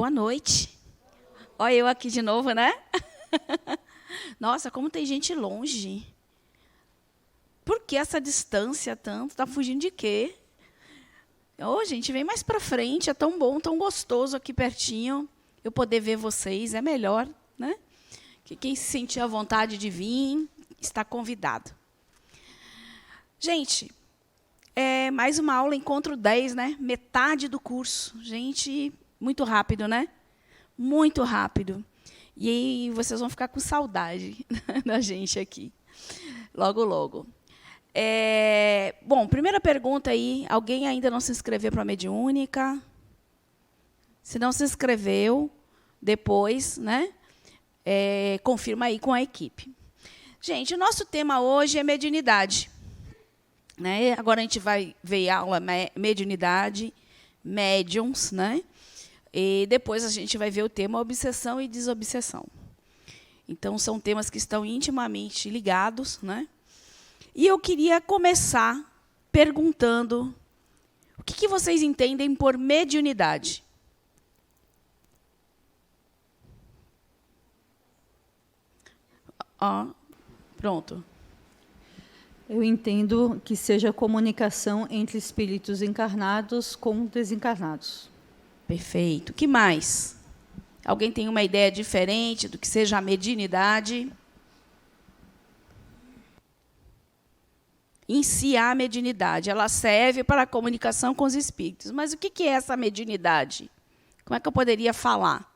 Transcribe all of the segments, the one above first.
Boa noite. Olha eu aqui de novo, né? Nossa, como tem gente longe. Por que essa distância tanto? Está fugindo de quê? Ô, gente, vem mais para frente. É tão bom, tão gostoso aqui pertinho. Eu poder ver vocês, é melhor, né? Que quem se sentir à vontade de vir, está convidado. Gente, mais uma aula, encontro 10, né? Metade do curso. Gente, muito rápido, né? Muito rápido. E aí vocês vão ficar com saudade da gente aqui. Logo, logo. Bom, primeira pergunta aí. Alguém ainda não se inscreveu para a mediúnica? Se não se inscreveu, depois, né? Confirma aí com a equipe. Gente, o nosso tema hoje é mediunidade. Né? Agora a gente vai ver a aula mediunidade, médiums, né? E depois a gente vai ver o tema obsessão e desobsessão. Então, são temas que estão intimamente ligados, né? E eu queria começar perguntando o que vocês entendem por mediunidade? Pronto. Eu entendo que seja comunicação entre espíritos encarnados com desencarnados. Perfeito. O que mais? Alguém tem uma ideia diferente do que seja a mediunidade? Em si, a mediunidade, ela serve para a comunicação com os espíritos. Mas o que é essa mediunidade? Como é que eu poderia falar?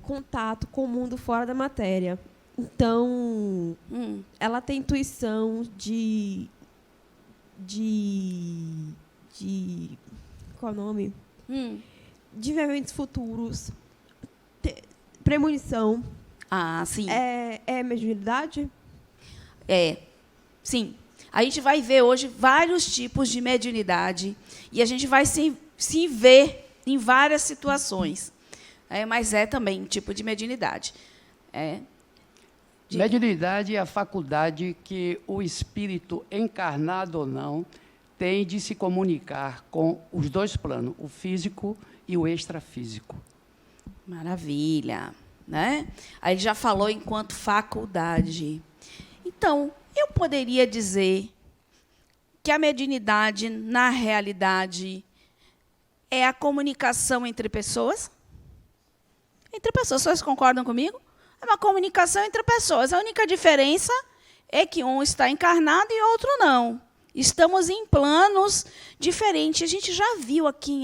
Contato com o mundo fora da matéria. Então, ela tem intuição de qual é o nome? De eventos futuros, premonição. Sim. É mediunidade? Sim. A gente vai ver hoje vários tipos de mediunidade e a gente vai se ver em várias situações. Mas é também um tipo de mediunidade. Mediunidade é a faculdade que o espírito, encarnado ou não, tem de se comunicar com os dois planos, o físico e o extrafísico. Maravilha. Né? Aí já falou enquanto faculdade. Então, eu poderia dizer que a mediunidade, na realidade, é a comunicação entre pessoas? Entre pessoas, vocês concordam comigo? É uma comunicação entre pessoas. A única diferença é que um está encarnado e outro não. Estamos em planos diferentes. A gente já viu aqui,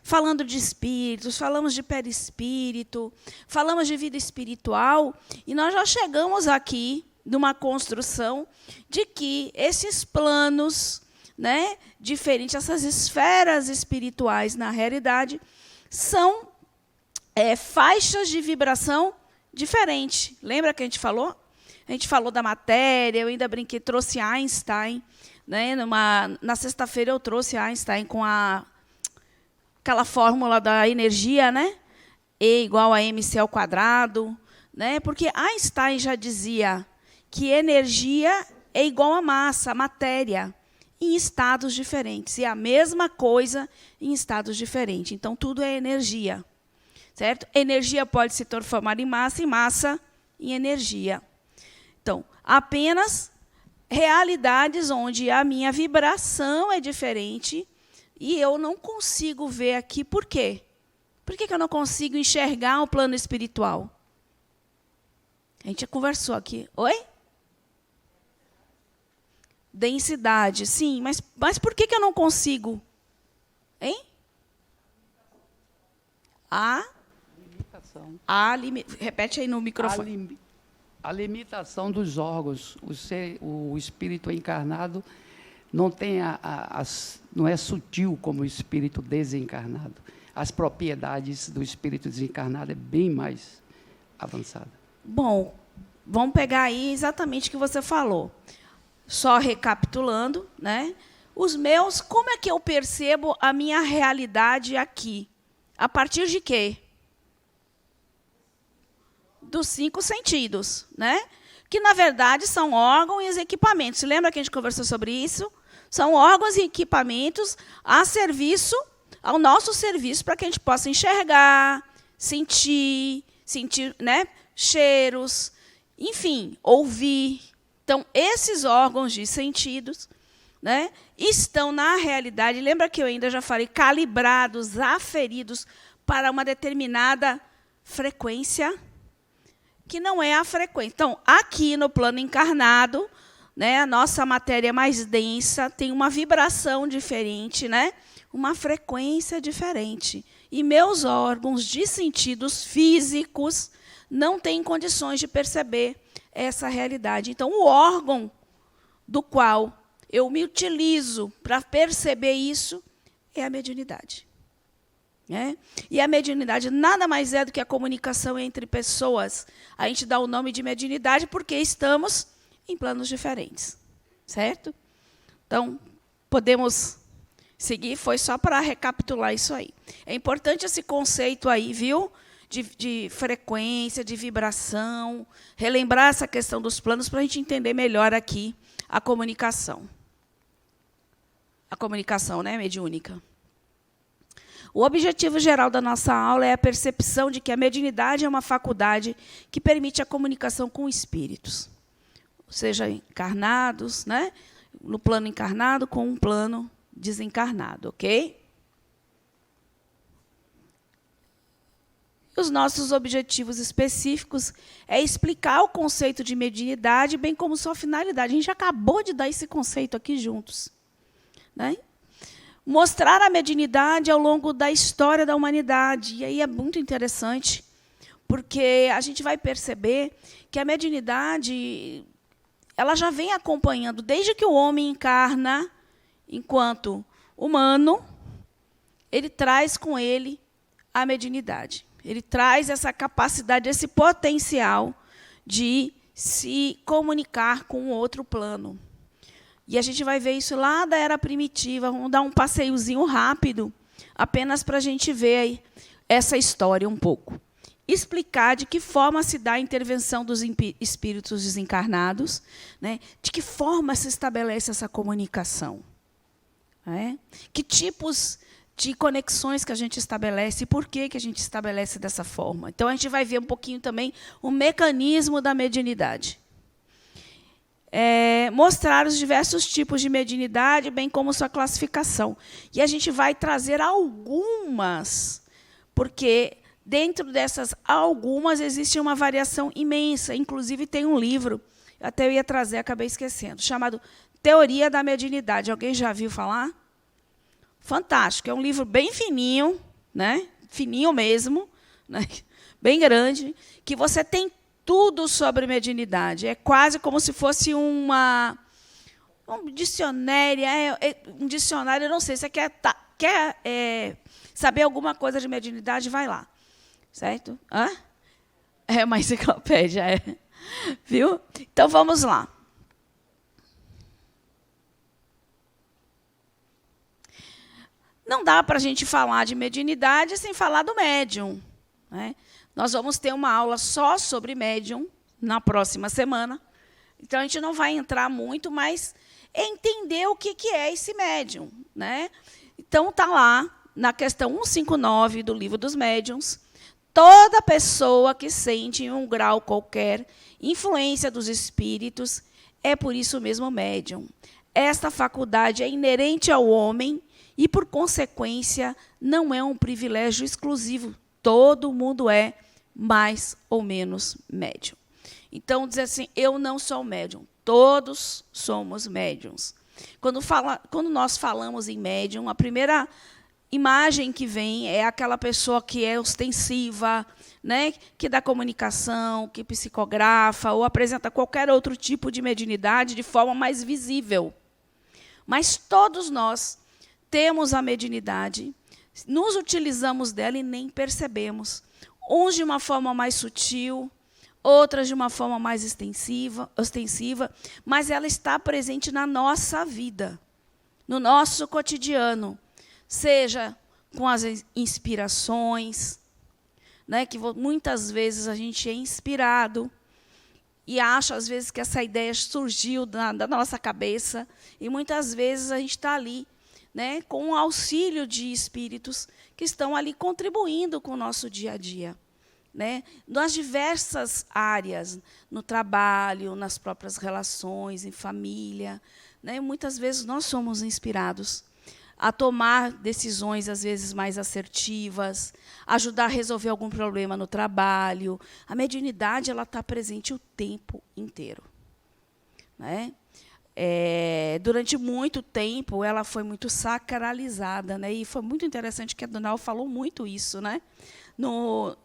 falando de espíritos, falamos de perispírito, falamos de vida espiritual, e nós já chegamos aqui numa construção de que esses planos, né, diferentes, essas esferas espirituais, na realidade, são faixas de vibração diferente. Lembra que a gente falou? A gente falou da matéria, eu ainda brinquei, trouxe Einstein. Né? Na sexta-feira eu trouxe Einstein com aquela fórmula da energia, né? E igual a mc². Né? Porque Einstein já dizia que energia é igual a massa, a matéria, em estados diferentes. E a mesma coisa em estados diferentes. Então, tudo é energia. Certo? Energia pode se transformar em massa em energia. Então, apenas realidades onde a minha vibração é diferente e eu não consigo ver aqui. Por quê? Por que eu não consigo enxergar o plano espiritual? A gente já conversou aqui. Oi? Densidade, sim. Mas por que eu não consigo? Hein? Repete aí no microfone. A limitação dos órgãos. O espírito encarnado não tem não é sutil como o espírito desencarnado. As propriedades do espírito desencarnado é bem mais avançada. Bom, vamos pegar aí exatamente o que você falou. Só recapitulando, né? Os meus, como é que eu percebo a minha realidade aqui? A partir de quê? Dos 5 sentidos, né? Que, na verdade, são órgãos e equipamentos. Lembra que a gente conversou sobre isso? São órgãos e equipamentos ao nosso serviço, para que a gente possa enxergar, sentir, né, cheiros, enfim, ouvir. Então, esses órgãos de sentidos, né, estão, na realidade, lembra que eu ainda já falei, calibrados, aferidos para uma determinada frequência, que não é a frequência. Então, aqui no plano encarnado, né, a nossa matéria mais densa tem uma vibração diferente, né, uma frequência diferente. E meus órgãos de sentidos físicos não têm condições de perceber essa realidade. Então, o órgão do qual eu me utilizo para perceber isso é a mediunidade. E a mediunidade nada mais é do que a comunicação entre pessoas. A gente dá o nome de mediunidade porque estamos em planos diferentes. Certo? Então, podemos seguir, foi só para recapitular isso aí. É importante esse conceito aí, viu? De frequência, de vibração, relembrar essa questão dos planos para a gente entender melhor aqui a comunicação. A comunicação, né, mediúnica. O objetivo geral da nossa aula é a percepção de que a mediunidade é uma faculdade que permite a comunicação com espíritos, seja encarnados, né, no plano encarnado com um plano desencarnado, ok? Os nossos objetivos específicos é explicar o conceito de mediunidade, bem como sua finalidade. A gente acabou de dar esse conceito aqui juntos. Né? Mostrar a mediunidade ao longo da história da humanidade. E aí é muito interessante, porque a gente vai perceber que a mediunidade ela já vem acompanhando, desde que o homem encarna enquanto humano, ele traz com ele a mediunidade. Ele traz essa capacidade, esse potencial de se comunicar com outro plano. E a gente vai ver isso lá da era primitiva. Vamos dar um passeiozinho rápido, apenas para a gente ver aí essa história um pouco. Explicar de que forma se dá a intervenção dos espíritos desencarnados, né? De que forma se estabelece essa comunicação. Né? Que tipos de conexões que a gente estabelece e por que a gente estabelece dessa forma. Então, a gente vai ver um pouquinho também o mecanismo da mediunidade. Mostrar os diversos tipos de mediunidade, bem como sua classificação. E a gente vai trazer algumas, porque dentro dessas algumas existe uma variação imensa. Inclusive, tem um livro, até eu ia trazer, acabei esquecendo, chamado Teoria da Mediunidade. Alguém já viu falar? Fantástico. É um livro bem fininho, né? Fininho mesmo, né? Bem grande, que você tem tudo sobre mediunidade. É quase como se fosse um dicionário. Um dicionário, eu não sei, você quer saber alguma coisa de mediunidade, vai lá. Certo? Hã? É uma enciclopédia, é. Viu? Então, vamos lá. Não dá para a gente falar de mediunidade sem falar do médium. Né? Nós vamos ter uma aula só sobre médium na próxima semana. Então, a gente não vai entrar muito, mas entender o que é esse médium. Né? Então, está lá, na questão 159 do Livro dos Médiuns, toda pessoa que sente, em um grau qualquer, influência dos espíritos, é por isso mesmo médium. Esta faculdade é inerente ao homem e, por consequência, não é um privilégio exclusivo. Todo mundo é mais ou menos médium. Então, dizer assim, eu não sou médium. Todos somos médiums. Quando nós falamos em médium, a primeira imagem que vem é aquela pessoa que é ostensiva, né, que dá comunicação, que psicografa ou apresenta qualquer outro tipo de mediunidade de forma mais visível. Mas todos nós temos a mediunidade, nos utilizamos dela e nem percebemos. Uns de uma forma mais sutil, outras de uma forma mais ostensiva, mas ela está presente na nossa vida, no nosso cotidiano, seja com as inspirações, né, que muitas vezes a gente é inspirado, e acho, às vezes, que essa ideia surgiu da nossa cabeça, e muitas vezes a gente está ali, né, com o auxílio de espíritos que estão ali contribuindo com o nosso dia a dia, né, nas diversas áreas, no trabalho, nas próprias relações, em família, né, muitas vezes nós somos inspirados a tomar decisões, às vezes, mais assertivas, ajudar a resolver algum problema no trabalho. A mediunidade está presente o tempo inteiro, né? Durante muito tempo, ela foi muito sacralizada, né? E foi muito interessante que a Dona Alva falou muito isso, né?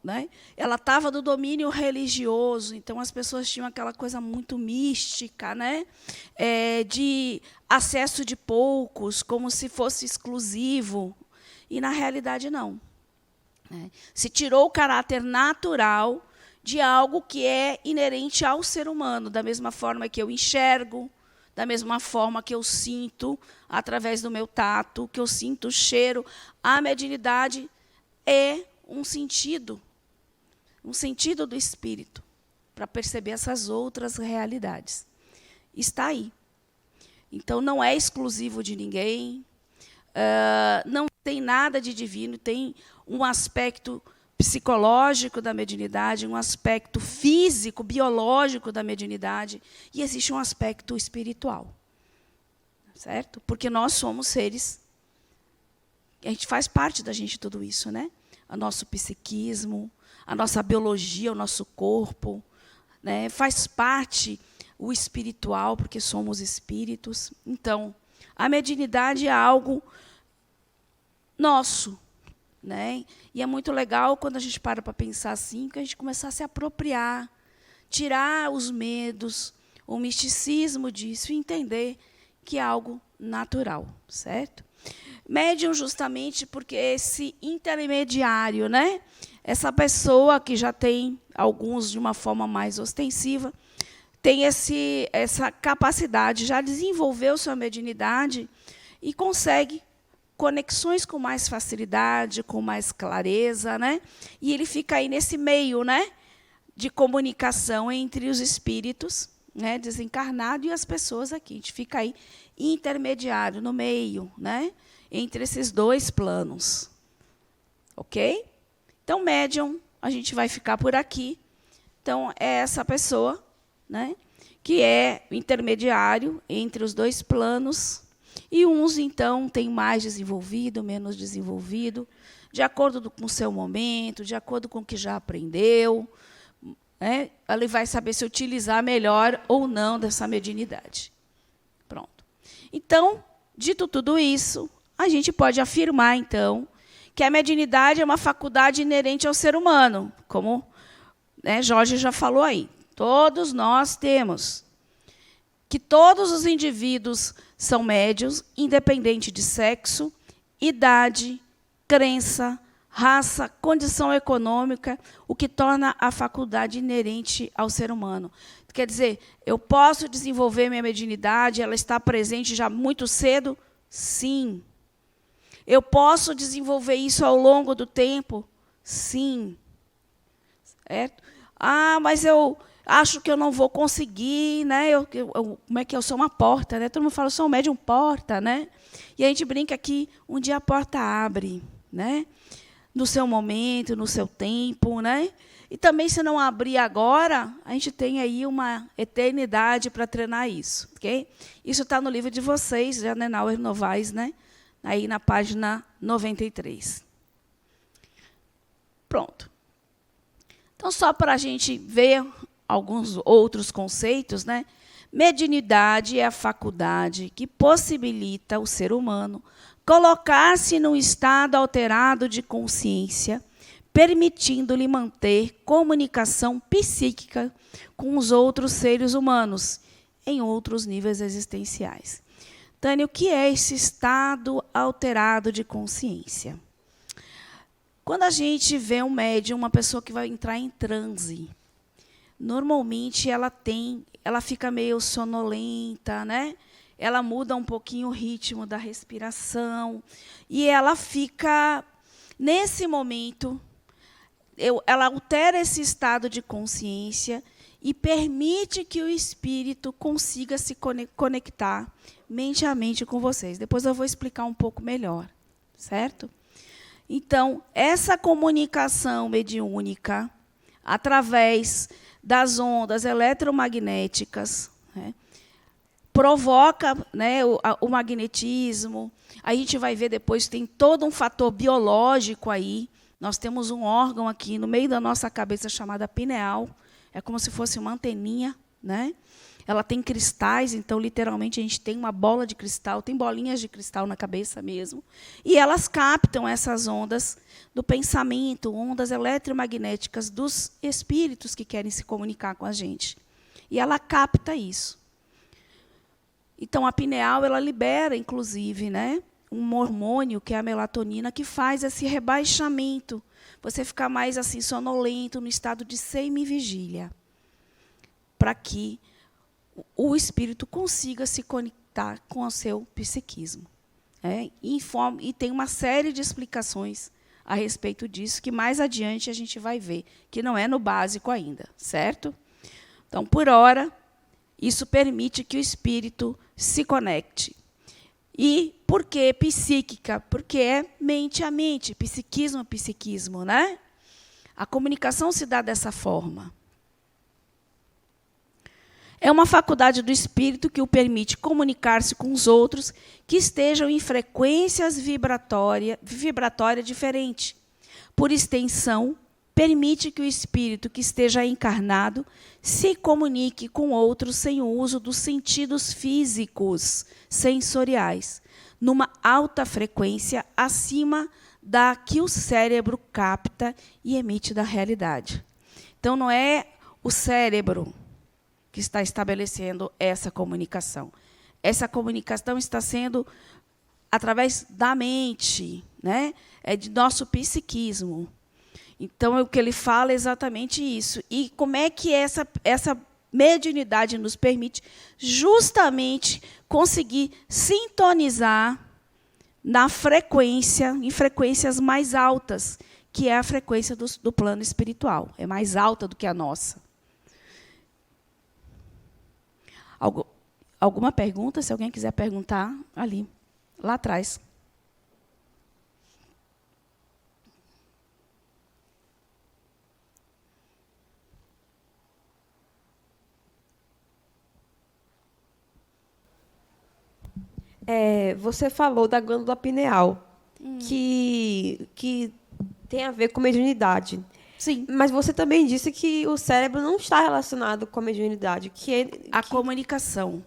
Né? Ela estava no domínio religioso, então as pessoas tinham aquela coisa muito mística, né? De acesso de poucos, como se fosse exclusivo. E, na realidade, não. Né? Se tirou o caráter natural de algo que é inerente ao ser humano, da mesma forma que eu enxergo, da mesma forma que eu sinto, através do meu tato, que eu sinto o cheiro. A mediunidade é um sentido do espírito, para perceber essas outras realidades. Está aí. Então, não é exclusivo de ninguém, não tem nada de divino, tem um aspecto psicológico da mediunidade, um aspecto físico, biológico da mediunidade, e existe um aspecto espiritual. Certo? Porque nós somos seres, a gente faz parte da gente tudo isso, né? O nosso psiquismo, a nossa biologia, o nosso corpo, né? Faz parte o espiritual, porque somos espíritos. Então, a mediunidade é algo nosso, né? E é muito legal quando a gente para pensar assim, que a gente começar a se apropriar, tirar os medos, o misticismo disso e entender que é algo natural, certo? Médium, justamente porque esse intermediário, né? Essa pessoa que já tem, alguns de uma forma mais ostensiva, tem essa capacidade, já desenvolveu sua mediunidade e consegue conexões com mais facilidade, com mais clareza, né? E ele fica aí nesse meio, né, de comunicação entre os espíritos, né, desencarnados, e as pessoas aqui. A gente fica aí intermediário, no meio, né, entre esses dois planos. Ok? Então, médium, a gente vai ficar por aqui. Então, é essa pessoa, né, que é o intermediário entre os dois planos. E uns, então, têm mais desenvolvido, menos desenvolvido, de acordo com o seu momento, de acordo com o que já aprendeu. Né? Ele vai saber se utilizar melhor ou não dessa mediunidade. Pronto. Então, dito tudo isso, a gente pode afirmar, então, que a mediunidade é uma faculdade inerente ao ser humano, como, né, Jorge já falou aí. Todos nós temos. Que todos os indivíduos são médiuns, independente de sexo, idade, crença, raça, condição econômica, o que torna a faculdade inerente ao ser humano. Quer dizer, eu posso desenvolver minha mediunidade, ela está presente já muito cedo? Sim. Eu posso desenvolver isso ao longo do tempo? Sim. Certo? Ah, mas eu acho que eu não vou conseguir, né? Como é que eu sou uma porta, né? Todo mundo fala, eu sou um médium porta, né? E a gente brinca que um dia a porta abre, né? No seu momento, no seu tempo, né? E também, se não abrir agora, a gente tem aí uma eternidade para treinar isso, ok? Isso está no livro de vocês, de Adenauer Novaes, né? Aí na página 93. Pronto. Então, só para a gente ver alguns outros conceitos, né? Mediunidade é a faculdade que possibilita o ser humano colocar-se num estado alterado de consciência, permitindo-lhe manter comunicação psíquica com os outros seres humanos em outros níveis existenciais. Tânia, o que é esse estado alterado de consciência? Quando a gente vê um médium, uma pessoa que vai entrar em transe, normalmente ela fica meio sonolenta, né? Ela muda um pouquinho o ritmo da respiração e ela fica, nesse momento, ela altera esse estado de consciência e permite que o espírito consiga se conectar mente a mente com vocês. Depois eu vou explicar um pouco melhor, certo? Então, essa comunicação mediúnica, através das ondas eletromagnéticas, né, provoca, né, o magnetismo. A gente vai ver depois, tem todo um fator biológico aí. Nós temos um órgão aqui no meio da nossa cabeça chamada pineal. É como se fosse uma anteninha, né? Ela tem cristais, então, literalmente, a gente tem uma bola de cristal, tem bolinhas de cristal na cabeça mesmo. E elas captam essas ondas do pensamento, ondas eletromagnéticas dos espíritos que querem se comunicar com a gente. E ela capta isso. Então, a pineal, ela libera, inclusive, né, um hormônio, que é a melatonina, que faz esse rebaixamento. Você ficar mais assim, sonolento, no estado de semivigília, para que o espírito consiga se conectar com o seu psiquismo. E tem uma série de explicações a respeito disso, que mais adiante a gente vai ver, que não é no básico ainda, certo? Então, por hora, isso permite que o espírito se conecte. E por que psíquica? Porque é mente a mente, psiquismo a psiquismo, né? A comunicação se dá dessa forma. É uma faculdade do espírito que o permite comunicar-se com os outros que estejam em frequências vibratória diferente. Por extensão, permite que o espírito que esteja encarnado se comunique com outros sem o uso dos sentidos físicos, sensoriais, numa alta frequência acima da que o cérebro capta e emite da realidade. Então, não é o cérebro que está estabelecendo essa comunicação. Essa comunicação está sendo através da mente, né? É de nosso psiquismo. Então, o que ele fala é exatamente isso. E como é que essa mediunidade nos permite justamente conseguir sintonizar na frequência, em frequências mais altas, que é a frequência do plano espiritual. É mais alta do que a nossa. Alguma pergunta? Se alguém quiser perguntar, ali, lá atrás. Você falou da glândula pineal, que tem a ver com mediunidade. Sim. Mas você também disse que o cérebro não está relacionado com a mediunidade. A comunicação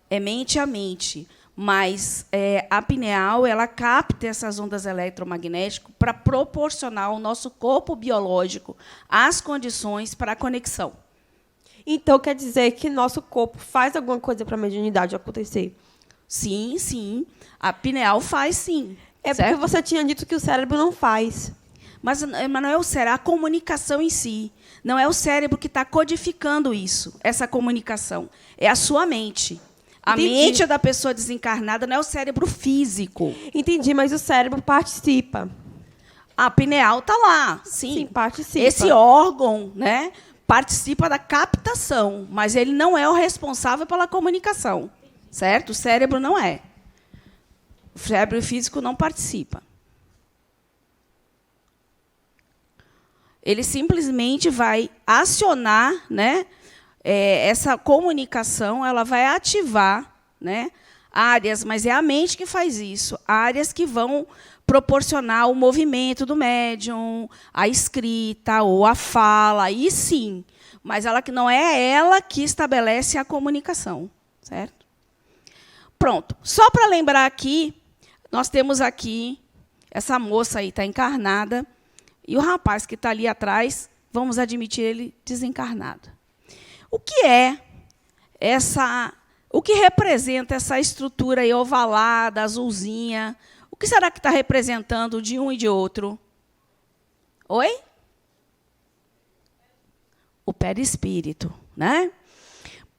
é mente a mente, mas a pineal, ela capta essas ondas eletromagnéticas para proporcionar ao nosso corpo biológico as condições para a conexão. Então, quer dizer que nosso corpo faz alguma coisa para a mediunidade acontecer? Sim, sim. A pineal faz, sim. É certo? porque você tinha dito que o cérebro não faz. Mas não é o cérebro, é a comunicação em si. Não é o cérebro que está codificando isso, essa comunicação. É a sua mente. A mente da pessoa desencarnada não é o cérebro físico. Entendi, mas o cérebro participa. A pineal está lá, sim. Sim, participa. Esse órgão, né, participa da captação, mas ele não é o responsável pela comunicação. Certo? O cérebro não é. O cérebro físico não participa. Ele simplesmente vai acionar, né, essa comunicação, ela vai ativar, né, áreas, mas é a mente que faz isso, áreas que vão proporcionar o movimento do médium, a escrita ou a fala, aí sim, mas ela que não é ela que estabelece a comunicação, certo? Pronto. Só para lembrar aqui, nós temos aqui, essa moça aí está encarnada, e o rapaz que está ali atrás, vamos admitir ele desencarnado. O que é o que representa essa estrutura aí ovalada, azulzinha? O que será que está representando de um e de outro? Oi? O perispírito, né?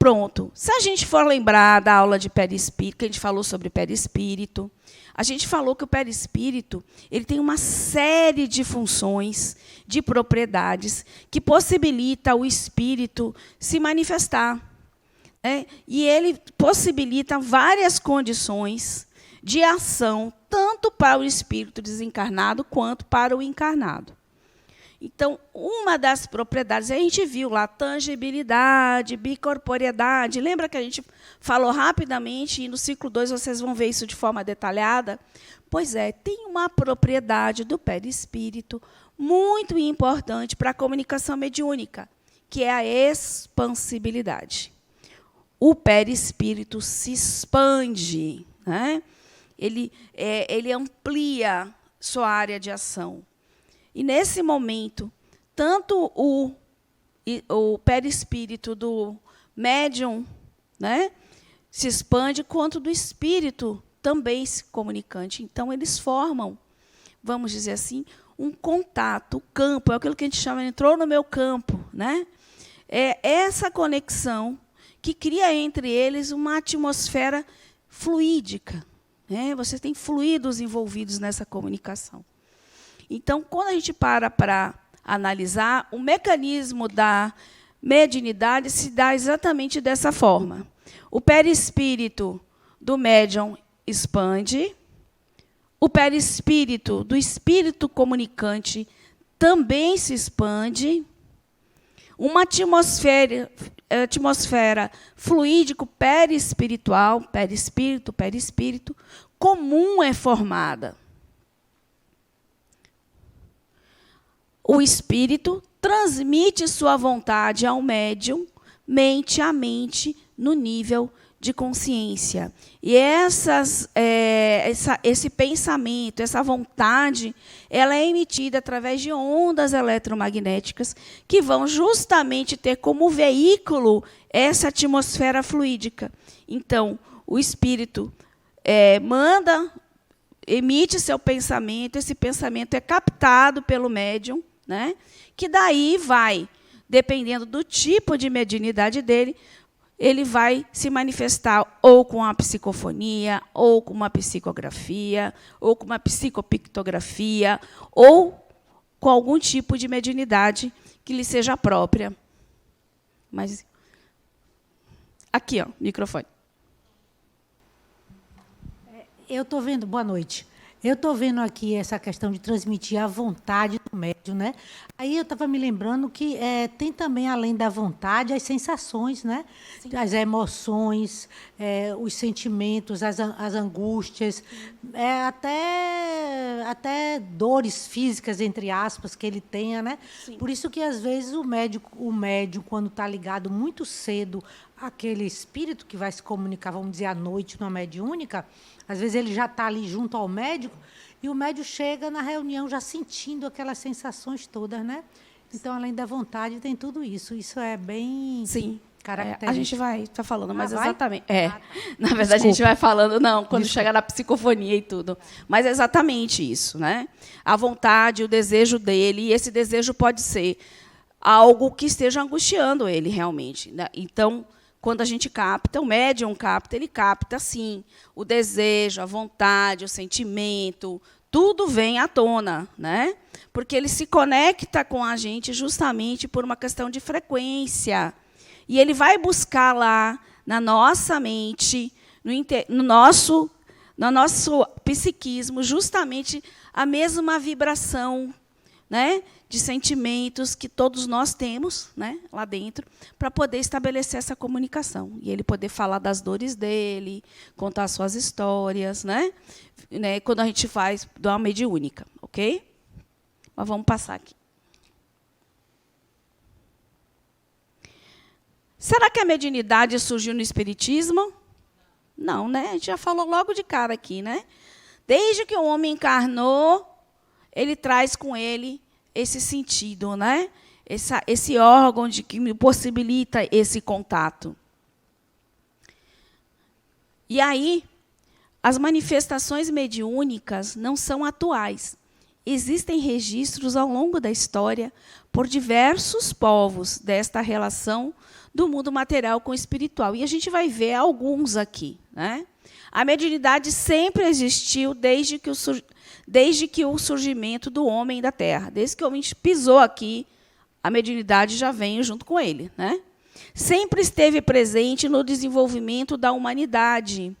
Pronto. Se a gente for lembrar da aula de perispírito, que a gente falou sobre perispírito, a gente falou que o perispírito ele tem uma série de funções, de propriedades, que possibilita o espírito se manifestar. E ele possibilita várias condições de ação, tanto para o espírito desencarnado quanto para o encarnado. Então, uma das propriedades, a gente viu lá, tangibilidade, bicorporeidade. Lembra que a gente falou rapidamente, e no ciclo 2 vocês vão ver isso de forma detalhada? Pois é, tem uma propriedade do perispírito muito importante para a comunicação mediúnica, que é a expansibilidade. O perispírito se expande, né? Ele amplia sua área de ação. E, nesse momento, tanto o perispírito do médium, né, se expande, quanto do espírito também se comunicante. Então, eles formam, vamos dizer assim, um contato, o campo, é aquilo que a gente chama, entrou no meu campo. Né? É essa conexão que cria entre eles uma atmosfera fluídica. Né? Você tem fluidos envolvidos nessa comunicação. Então, quando a gente para analisar, o mecanismo da mediunidade se dá exatamente dessa forma. O perispírito do médium expande, o perispírito do espírito comunicante também se expande, uma atmosfera fluídico perispiritual, perispírito, comum é formada. O espírito transmite sua vontade ao médium, mente a mente, no nível de consciência. E esse pensamento, essa vontade, ela é emitida através de ondas eletromagnéticas que vão justamente ter como veículo essa atmosfera fluídica. Então, o espírito emite seu pensamento, esse pensamento é captado pelo médium, né? Que daí vai, dependendo do tipo de mediunidade dele, ele vai se manifestar ou com a psicofonia, ou com uma psicografia, ou com uma psicopictografia, ou com algum tipo de mediunidade que lhe seja própria. Mas aqui, ó, microfone. Eu estou vendo, boa noite. Eu estou vendo aqui essa questão de transmitir a vontade do médium, né? Aí eu estava me lembrando que tem também, além da vontade, as sensações, né? Sim. As emoções, os sentimentos, as angústias, até dores físicas, entre aspas, que ele tenha, né? Sim. Por isso que, às vezes, o médium, quando está ligado muito cedo àquele espírito que vai se comunicar, vamos dizer, à noite, numa mediúnica, às vezes ele já está ali junto ao médico e o médium chega na reunião já sentindo aquelas sensações todas, né? Então, além da vontade, tem tudo isso. Isso é bem característico. A gente vai estar falando, mas vai? exatamente. Tá. Na verdade, a gente vai falando, quando chegar na psicofonia e tudo. Mas é exatamente isso. Né? A vontade, o desejo dele, e esse desejo pode ser algo que esteja angustiando ele realmente. Né? Então, quando a gente capta, o médium capta, ele capta, sim, o desejo, a vontade, o sentimento, tudo vem à tona, né? Porque ele se conecta com a gente justamente por uma questão de frequência. E ele vai buscar lá, na nossa mente, no nosso psiquismo, justamente a mesma vibração, né, de sentimentos que todos nós temos, né, lá dentro, para poder estabelecer essa comunicação. E ele poder falar das dores dele, contar suas histórias, né, quando a gente faz de uma mediúnica, ok? Mas vamos passar aqui. Será que a mediunidade surgiu no Espiritismo? Não, né? A gente já falou logo de cara aqui, né? Desde que o homem encarnou, ele traz com ele esse sentido, né? Esse órgão que possibilita esse contato. E aí, as manifestações mediúnicas não são atuais. existem registros ao longo da história por diversos povos desta relação do mundo material com o espiritual. E a gente vai ver alguns aqui, né? A mediunidade sempre existiu desde que o surgimento do homem da Terra. Desde que o homem pisou aqui, a mediunidade já vem junto com ele, né? Sempre esteve presente no desenvolvimento da humanidade.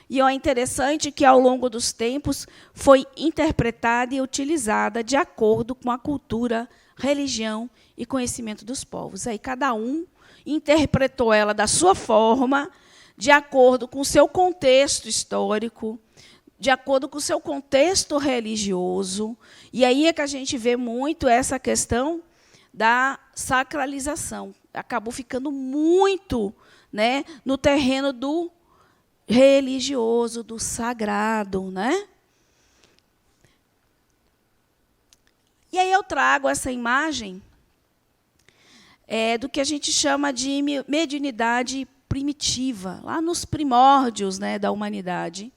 E é interessante que, ao longo dos tempos, foi interpretada e utilizada de acordo com a cultura, religião e conhecimento dos povos. Aí cada um interpretou ela da sua forma, de acordo com o seu contexto histórico, de acordo com o seu contexto religioso. E aí é que a gente vê muito essa questão da sacralização. Acabou ficando muito, né, no terreno do religioso, do sagrado, né? E aí eu trago essa imagem do que a gente chama de mediunidade primitiva, lá nos primórdios, né, da humanidade.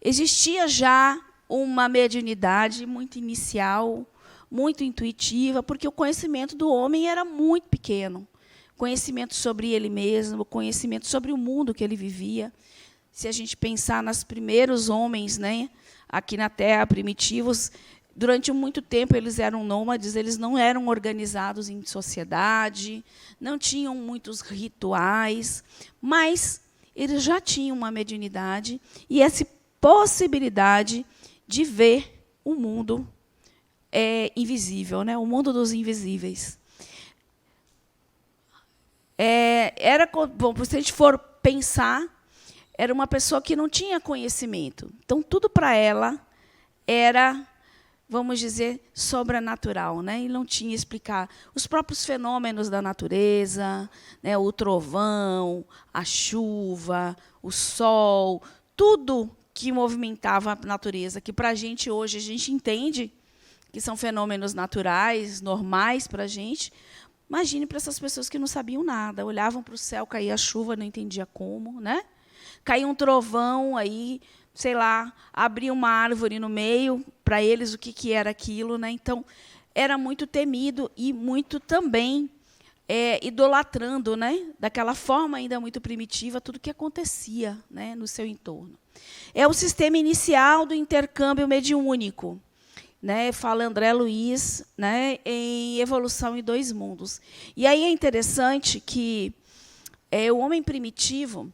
Existia já uma mediunidade muito inicial, muito intuitiva, porque o conhecimento do homem era muito pequeno. Conhecimento sobre ele mesmo, conhecimento sobre o mundo que ele vivia. Se a gente pensar nos primeiros homens, né, aqui na Terra, primitivos, durante muito tempo eles eram nômades, eles não eram organizados em sociedade, não tinham muitos rituais, mas eles já tinham uma mediunidade e essa possibilidade de ver o mundo invisível, né? O mundo dos invisíveis. Bom, se a gente for pensar, era uma pessoa que não tinha conhecimento. Então, tudo para ela era, vamos dizer, sobrenatural, né? E não tinha explicar os próprios fenômenos da natureza, né? O trovão, a chuva, o sol, tudo que movimentava a natureza, que para a gente hoje a gente entende que são fenômenos naturais, normais para a gente. Imagine para essas pessoas que não sabiam nada, olhavam para o céu, caía a chuva, não entendia como, né? Caía um trovão, aí, sei lá, abria uma árvore no meio, para eles o que era aquilo, né? Então, era muito temido e muito também idolatrando, né? Daquela forma ainda muito primitiva, tudo que acontecia, né, no seu entorno. É o sistema inicial do intercâmbio mediúnico, né, fala André Luiz, né, em Evolução em Dois Mundos. E aí é interessante que o homem primitivo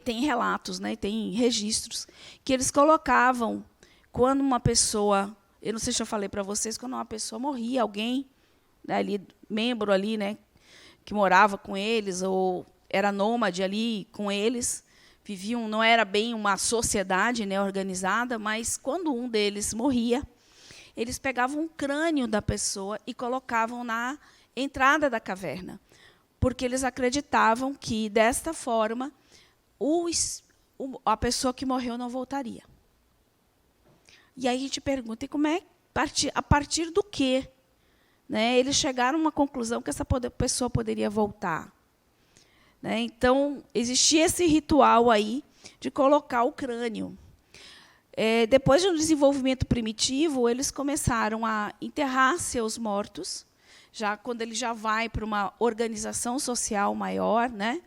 tem relatos, né, tem registros, que eles colocavam, quando uma pessoa, eu não sei se eu falei para vocês, quando uma pessoa morria, alguém, né, ali, membro ali, né, que morava com eles, ou era nômade ali com eles, viviam, não era bem uma sociedade, né, organizada, mas quando um deles morria, eles pegavam o crânio da pessoa e colocavam na entrada da caverna, porque eles acreditavam que, desta forma, a pessoa que morreu não voltaria. E aí a gente pergunta, e como é, a partir do quê? Né, eles chegaram a uma conclusão que essa pessoa poderia voltar. Né? Então, existia esse ritual aí de colocar o crânio. Depois do desenvolvimento primitivo, eles começaram a enterrar seus mortos, já quando ele já vai para uma organização social maior, né?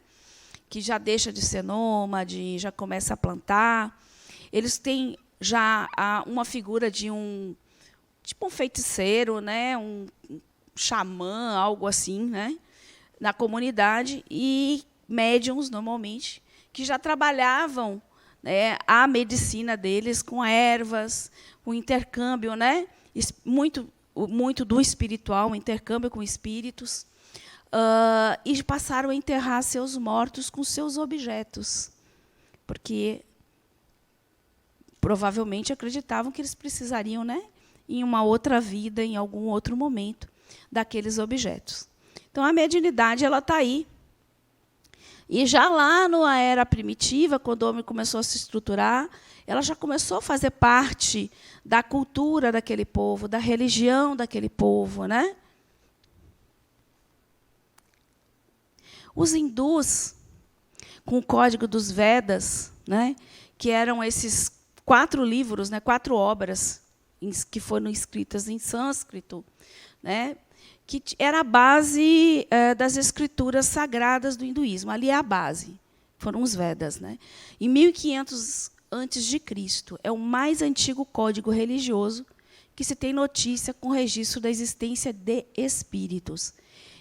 Que já deixa de ser nômade, já começa a plantar. Eles têm já uma figura de tipo um feiticeiro, né? Um xamã, algo assim, né? Na comunidade, e médiums, normalmente, que já trabalhavam, né, a medicina deles com ervas, o intercâmbio, né, muito do espiritual, o intercâmbio com espíritos, e passaram a enterrar seus mortos com seus objetos, porque provavelmente acreditavam que eles precisariam, né, em uma outra vida, em algum outro momento, daqueles objetos. Então, a mediunidade está aí. E já lá na era primitiva, quando o homem começou a se estruturar, ela já começou a fazer parte da cultura daquele povo, da religião daquele povo, né? Os hindus, com o Código dos Vedas, né, que eram esses 4 livros, né, 4 obras que foram escritas em sânscrito, né, que era a base das escrituras sagradas do hinduísmo. Ali é a base, foram os Vedas, né? Em 1500 antes de Cristo, é o mais antigo código religioso que se tem notícia com registro da existência de espíritos.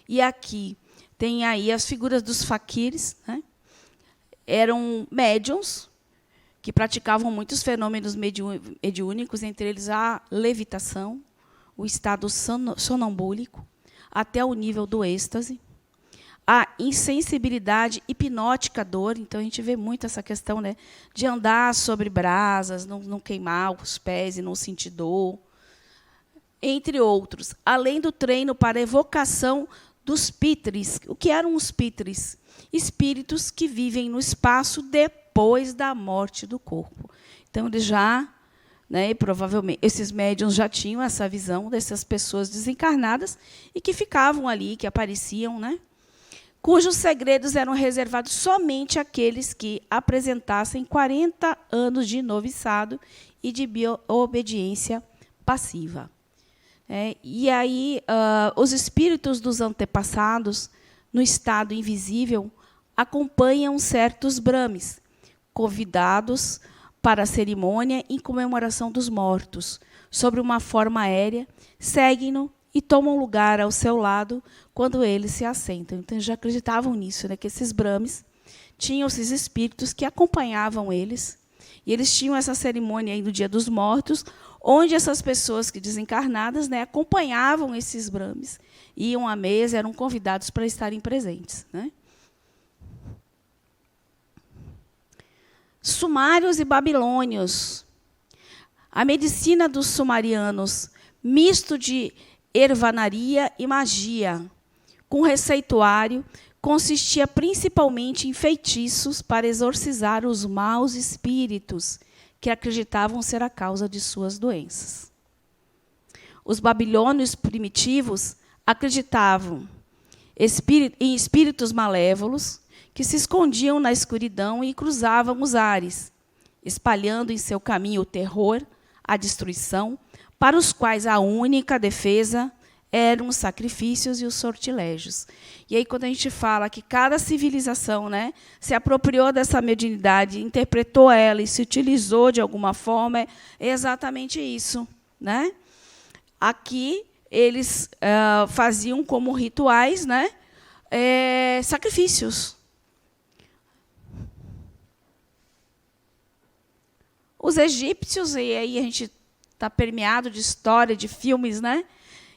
E aqui tem aí as figuras dos faquires, né? Eram médiuns que praticavam muitos fenômenos mediúnicos, entre eles a levitação, o estado sonambúlico, até o nível do êxtase, a insensibilidade hipnótica à dor. Então, a gente vê muito essa questão, né, de andar sobre brasas, não queimar os pés e não sentir dor, entre outros. Além do treino para a evocação dos pitres. O que eram os pitres? Espíritos que vivem no espaço depois da morte do corpo. Então, eles já, né, provavelmente, esses médiuns já tinham essa visão dessas pessoas desencarnadas e que ficavam ali, que apareciam, né, cujos segredos eram reservados somente àqueles que apresentassem 40 anos de noviçado e de obediência passiva. E aí, os espíritos dos antepassados, no estado invisível, acompanham certos brahmes, convidados para a cerimônia em comemoração dos mortos, sobre uma forma aérea, seguem-no e tomam lugar ao seu lado quando eles se assentam. Então, já acreditavam nisso, né, que esses brahmes tinham esses espíritos que acompanhavam eles, e eles tinham essa cerimônia aí no Dia dos Mortos, onde essas pessoas que desencarnadas, né, acompanhavam esses brahmes, iam à mesa, eram convidados para estarem presentes, né? Sumários e babilônios. A medicina dos sumerianos, misto de ervanaria e magia, com receituário, consistia principalmente em feitiços para exorcizar os maus espíritos que acreditavam ser a causa de suas doenças. Os babilônios primitivos acreditavam em espíritos malévolos que se escondiam na escuridão e cruzavam os ares, espalhando em seu caminho o terror, a destruição, para os quais a única defesa eram os sacrifícios e os sortilégios. E aí, quando a gente fala que cada civilização, né, se apropriou dessa mediunidade, interpretou ela e se utilizou de alguma forma, é exatamente isso, né? Aqui, eles faziam como rituais, né, sacrifícios. Os egípcios, e aí a gente está permeado de história, de filmes, né,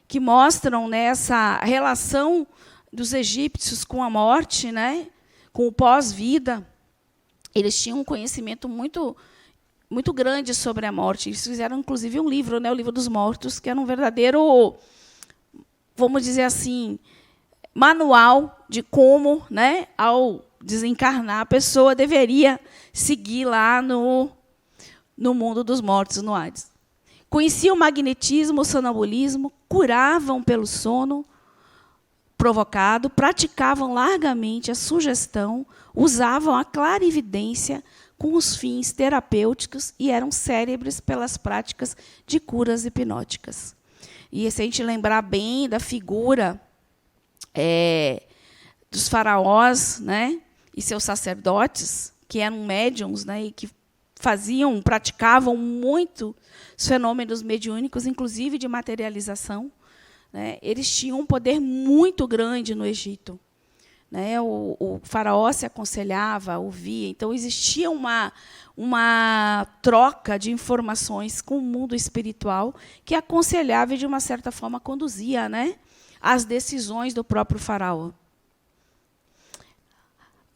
que mostram, né, essa relação dos egípcios com a morte, né, com o pós-vida. Eles tinham um conhecimento muito, muito grande sobre a morte. Eles fizeram, inclusive, um livro, né, o Livro dos Mortos, que era um verdadeiro, vamos dizer assim, manual de como, né, ao desencarnar, a pessoa deveria seguir lá no mundo dos mortos, no Hades. Conheciam o magnetismo, o sonambulismo, curavam pelo sono provocado, praticavam largamente a sugestão, usavam a clarividência com os fins terapêuticos e eram célebres pelas práticas de curas hipnóticas. E se a gente lembrar bem da figura dos faraós, né, e seus sacerdotes, que eram médiums, né, e que praticavam muito os fenômenos mediúnicos, inclusive de materialização, né? Eles tinham um poder muito grande no Egito, né? O faraó se aconselhava, ouvia. Então, existia uma troca de informações com o mundo espiritual que aconselhava e, de uma certa forma, conduzia, né, as decisões do próprio faraó.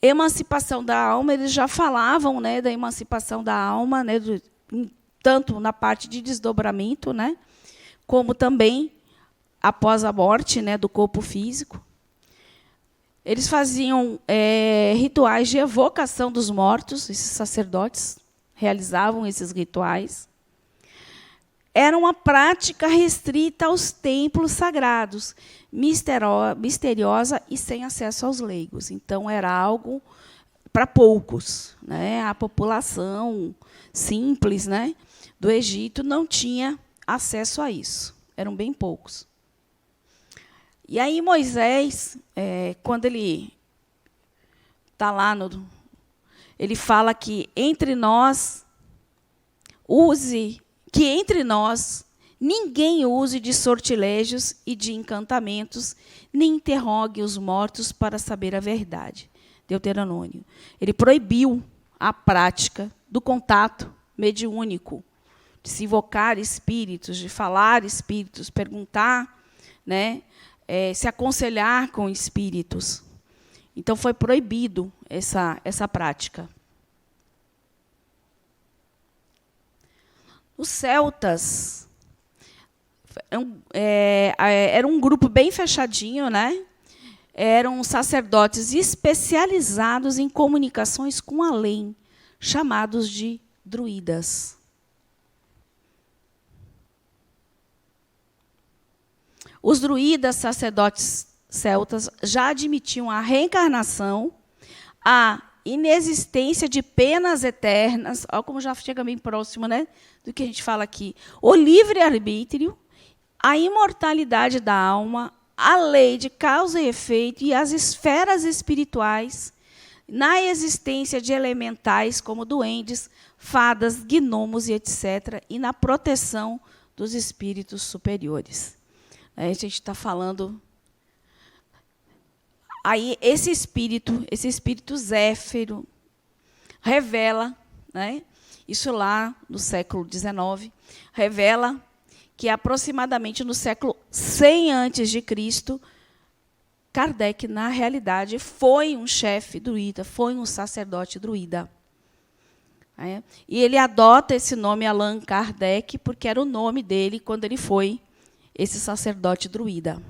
Emancipação da alma, eles já falavam, né, da emancipação da alma, né, tanto na parte de desdobramento, né, como também após a morte, né, do corpo físico. Eles faziam rituais de evocação dos mortos, esses sacerdotes realizavam esses rituais. Era uma prática restrita aos templos sagrados, misteriosa e sem acesso aos leigos. Então, era algo para poucos, né? A população simples, né, do Egito não tinha acesso a isso. Eram bem poucos. E aí Moisés, quando ele está lá, ele fala que entre nós ninguém use de sortilégios e de encantamentos, nem interrogue os mortos para saber a verdade. Deuteronômio. Ele proibiu a prática do contato mediúnico, de se invocar espíritos, de falar espíritos, perguntar, né, se aconselhar com espíritos. Então, foi proibido essa prática. Os celtas era um grupo bem fechadinho, né? Eram sacerdotes especializados em comunicações com o além, chamados de druidas. Os druidas, sacerdotes celtas, já admitiam a reencarnação, a inexistência de penas eternas, olha como já chega bem próximo, né, do que a gente fala aqui, o livre-arbítrio, a imortalidade da alma, a lei de causa e efeito e as esferas espirituais, na existência de elementais como duendes, fadas, gnomos e etc., e na proteção dos espíritos superiores. A gente está falando... Aí, esse espírito Zéfiro, revela, né, isso lá no século XIX, revela que aproximadamente no século 100 a.C., Kardec, na realidade, foi um chefe druida, foi um sacerdote druida. E ele adota esse nome Allan Kardec porque era o nome dele quando ele foi esse sacerdote druida.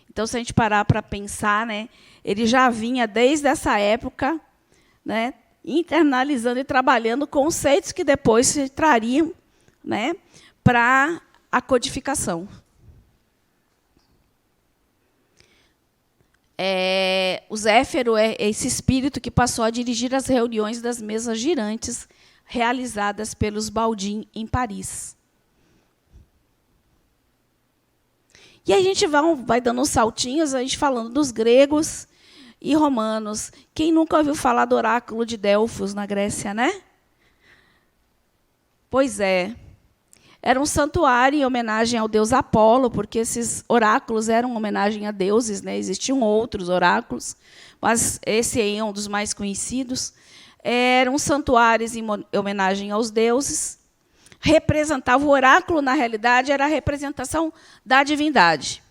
Então, se a gente parar para pensar, né, ele já vinha, desde essa época, né, internalizando e trabalhando conceitos que depois se trariam, né, para a codificação. O Zéfiro é esse espírito que passou a dirigir as reuniões das mesas girantes realizadas pelos Baldin em Paris. E a gente vai dando uns saltinhos, a gente falando dos gregos e romanos. Quem nunca ouviu falar do oráculo de Delfos, na Grécia, né? Pois é. Era um santuário em homenagem ao deus Apolo, porque esses oráculos eram homenagem a deuses, né? Existiam outros oráculos, mas esse aí é um dos mais conhecidos. Eram santuários em homenagem aos deuses. Representava o oráculo, na realidade, era a representação da divindade.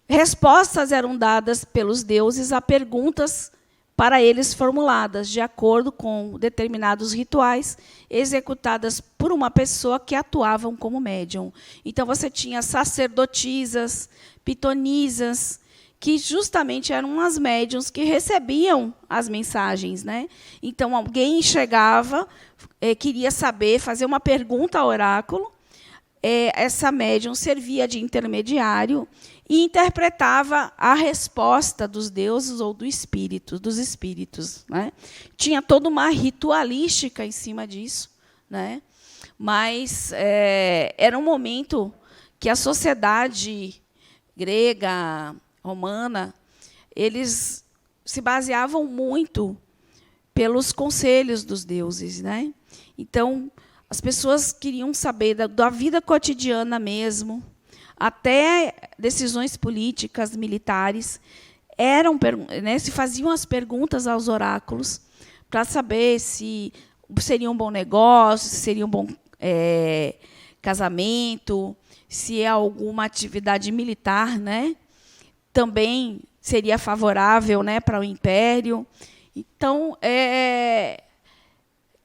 Respostas eram dadas pelos deuses a perguntas para eles formuladas, de acordo com determinados rituais, executadas por uma pessoa que atuavam como médium. Então, você tinha sacerdotisas, pitonisas, que justamente eram as médiuns que recebiam as mensagens, né? Então, alguém chegava, queria saber, fazer uma pergunta ao oráculo, essa médium servia de intermediário e interpretava a resposta dos deuses ou dos espíritos, né? Tinha toda uma ritualística em cima disso, né? Mas era um momento que a sociedade grega, romana, eles se baseavam muito pelos conselhos dos deuses, né? Então, as pessoas queriam saber da vida cotidiana mesmo, até decisões políticas, militares, se faziam as perguntas aos oráculos para saber se seria um bom negócio, se seria um bom casamento, se é alguma atividade militar, né, também seria favorável, né, para o império. Então,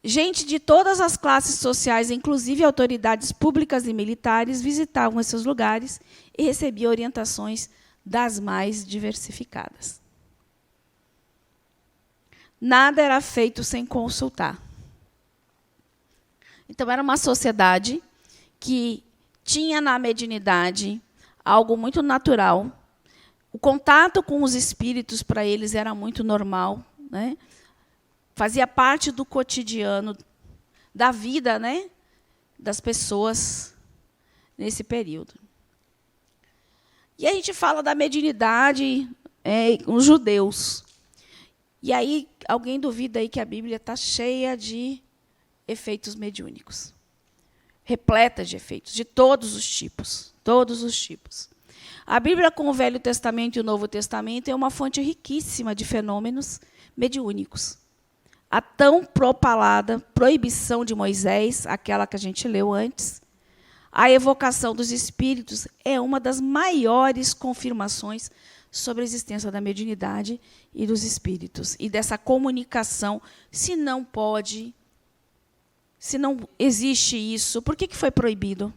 gente de todas as classes sociais, inclusive autoridades públicas e militares, visitavam esses lugares e recebiam orientações das mais diversificadas. Nada era feito sem consultar. Então, era uma sociedade que tinha na mediunidade algo muito natural. O contato com os espíritos, para eles, era muito normal, né? Fazia parte do cotidiano, da vida, né, das pessoas nesse período. E a gente fala da mediunidade com os judeus. E aí, alguém duvida aí que a Bíblia está cheia de efeitos mediúnicos. Repleta de efeitos, de todos os tipos. Todos os tipos. A Bíblia, com o Velho Testamento e o Novo Testamento, é uma fonte riquíssima de fenômenos mediúnicos. A tão propalada proibição de Moisés, aquela que a gente leu antes, a evocação dos espíritos é uma das maiores confirmações sobre a existência da mediunidade e dos espíritos, e dessa comunicação. Se não existe isso, por que foi proibido?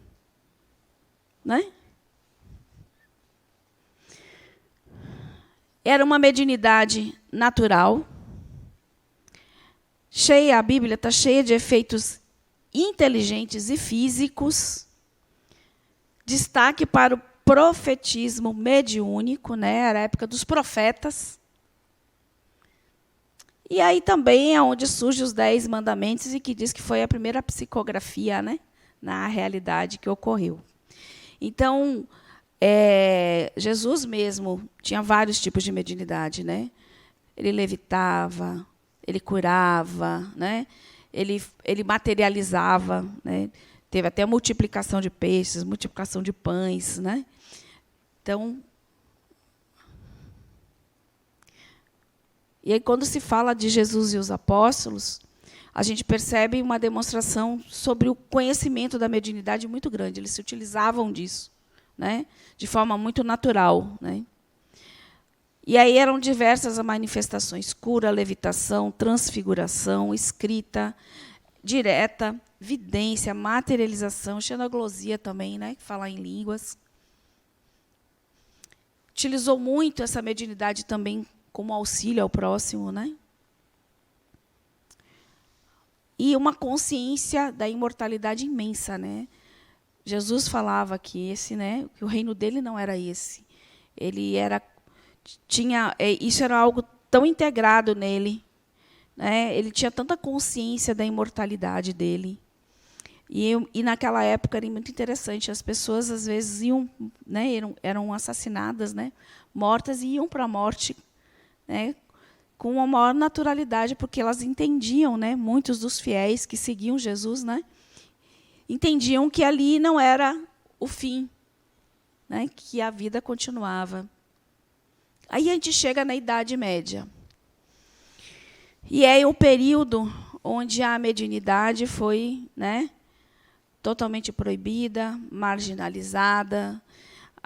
Né? Era uma mediunidade natural, a Bíblia está cheia de efeitos inteligentes e físicos. Destaque para o profetismo mediúnico, né? Era a época dos profetas. E aí também é onde surgem os 10 mandamentos, e que diz que foi a primeira psicografia, né, na realidade que ocorreu. Então, Jesus mesmo tinha vários tipos de mediunidade, né? Ele levitava, ele curava, né? Ele materializava, né? Teve até multiplicação de peixes, multiplicação de pães, né? Então, e aí, quando se fala de Jesus e os apóstolos, a gente percebe uma demonstração sobre o conhecimento da mediunidade muito grande. Eles se utilizavam disso, né, de forma muito natural, né? E aí eram diversas as manifestações: cura, levitação, transfiguração, escrita direta, vidência, materialização, xenoglosia também, né, falar em línguas. Utilizou muito essa mediunidade também como auxílio ao próximo, né? E uma consciência da imortalidade imensa, né? Jesus falava que que o reino dele não era esse. Ele isso era algo tão integrado nele, né? Ele tinha tanta consciência da imortalidade dele. E naquela época era muito interessante. As pessoas às vezes eram assassinadas, né? Mortas, e iam para a morte, né, com uma maior naturalidade, porque elas entendiam, né, muitos dos fiéis que seguiam Jesus, né, entendiam que ali não era o fim, né, que a vida continuava. Aí a gente chega na Idade Média. E é o período onde a mediunidade foi, né, totalmente proibida, marginalizada.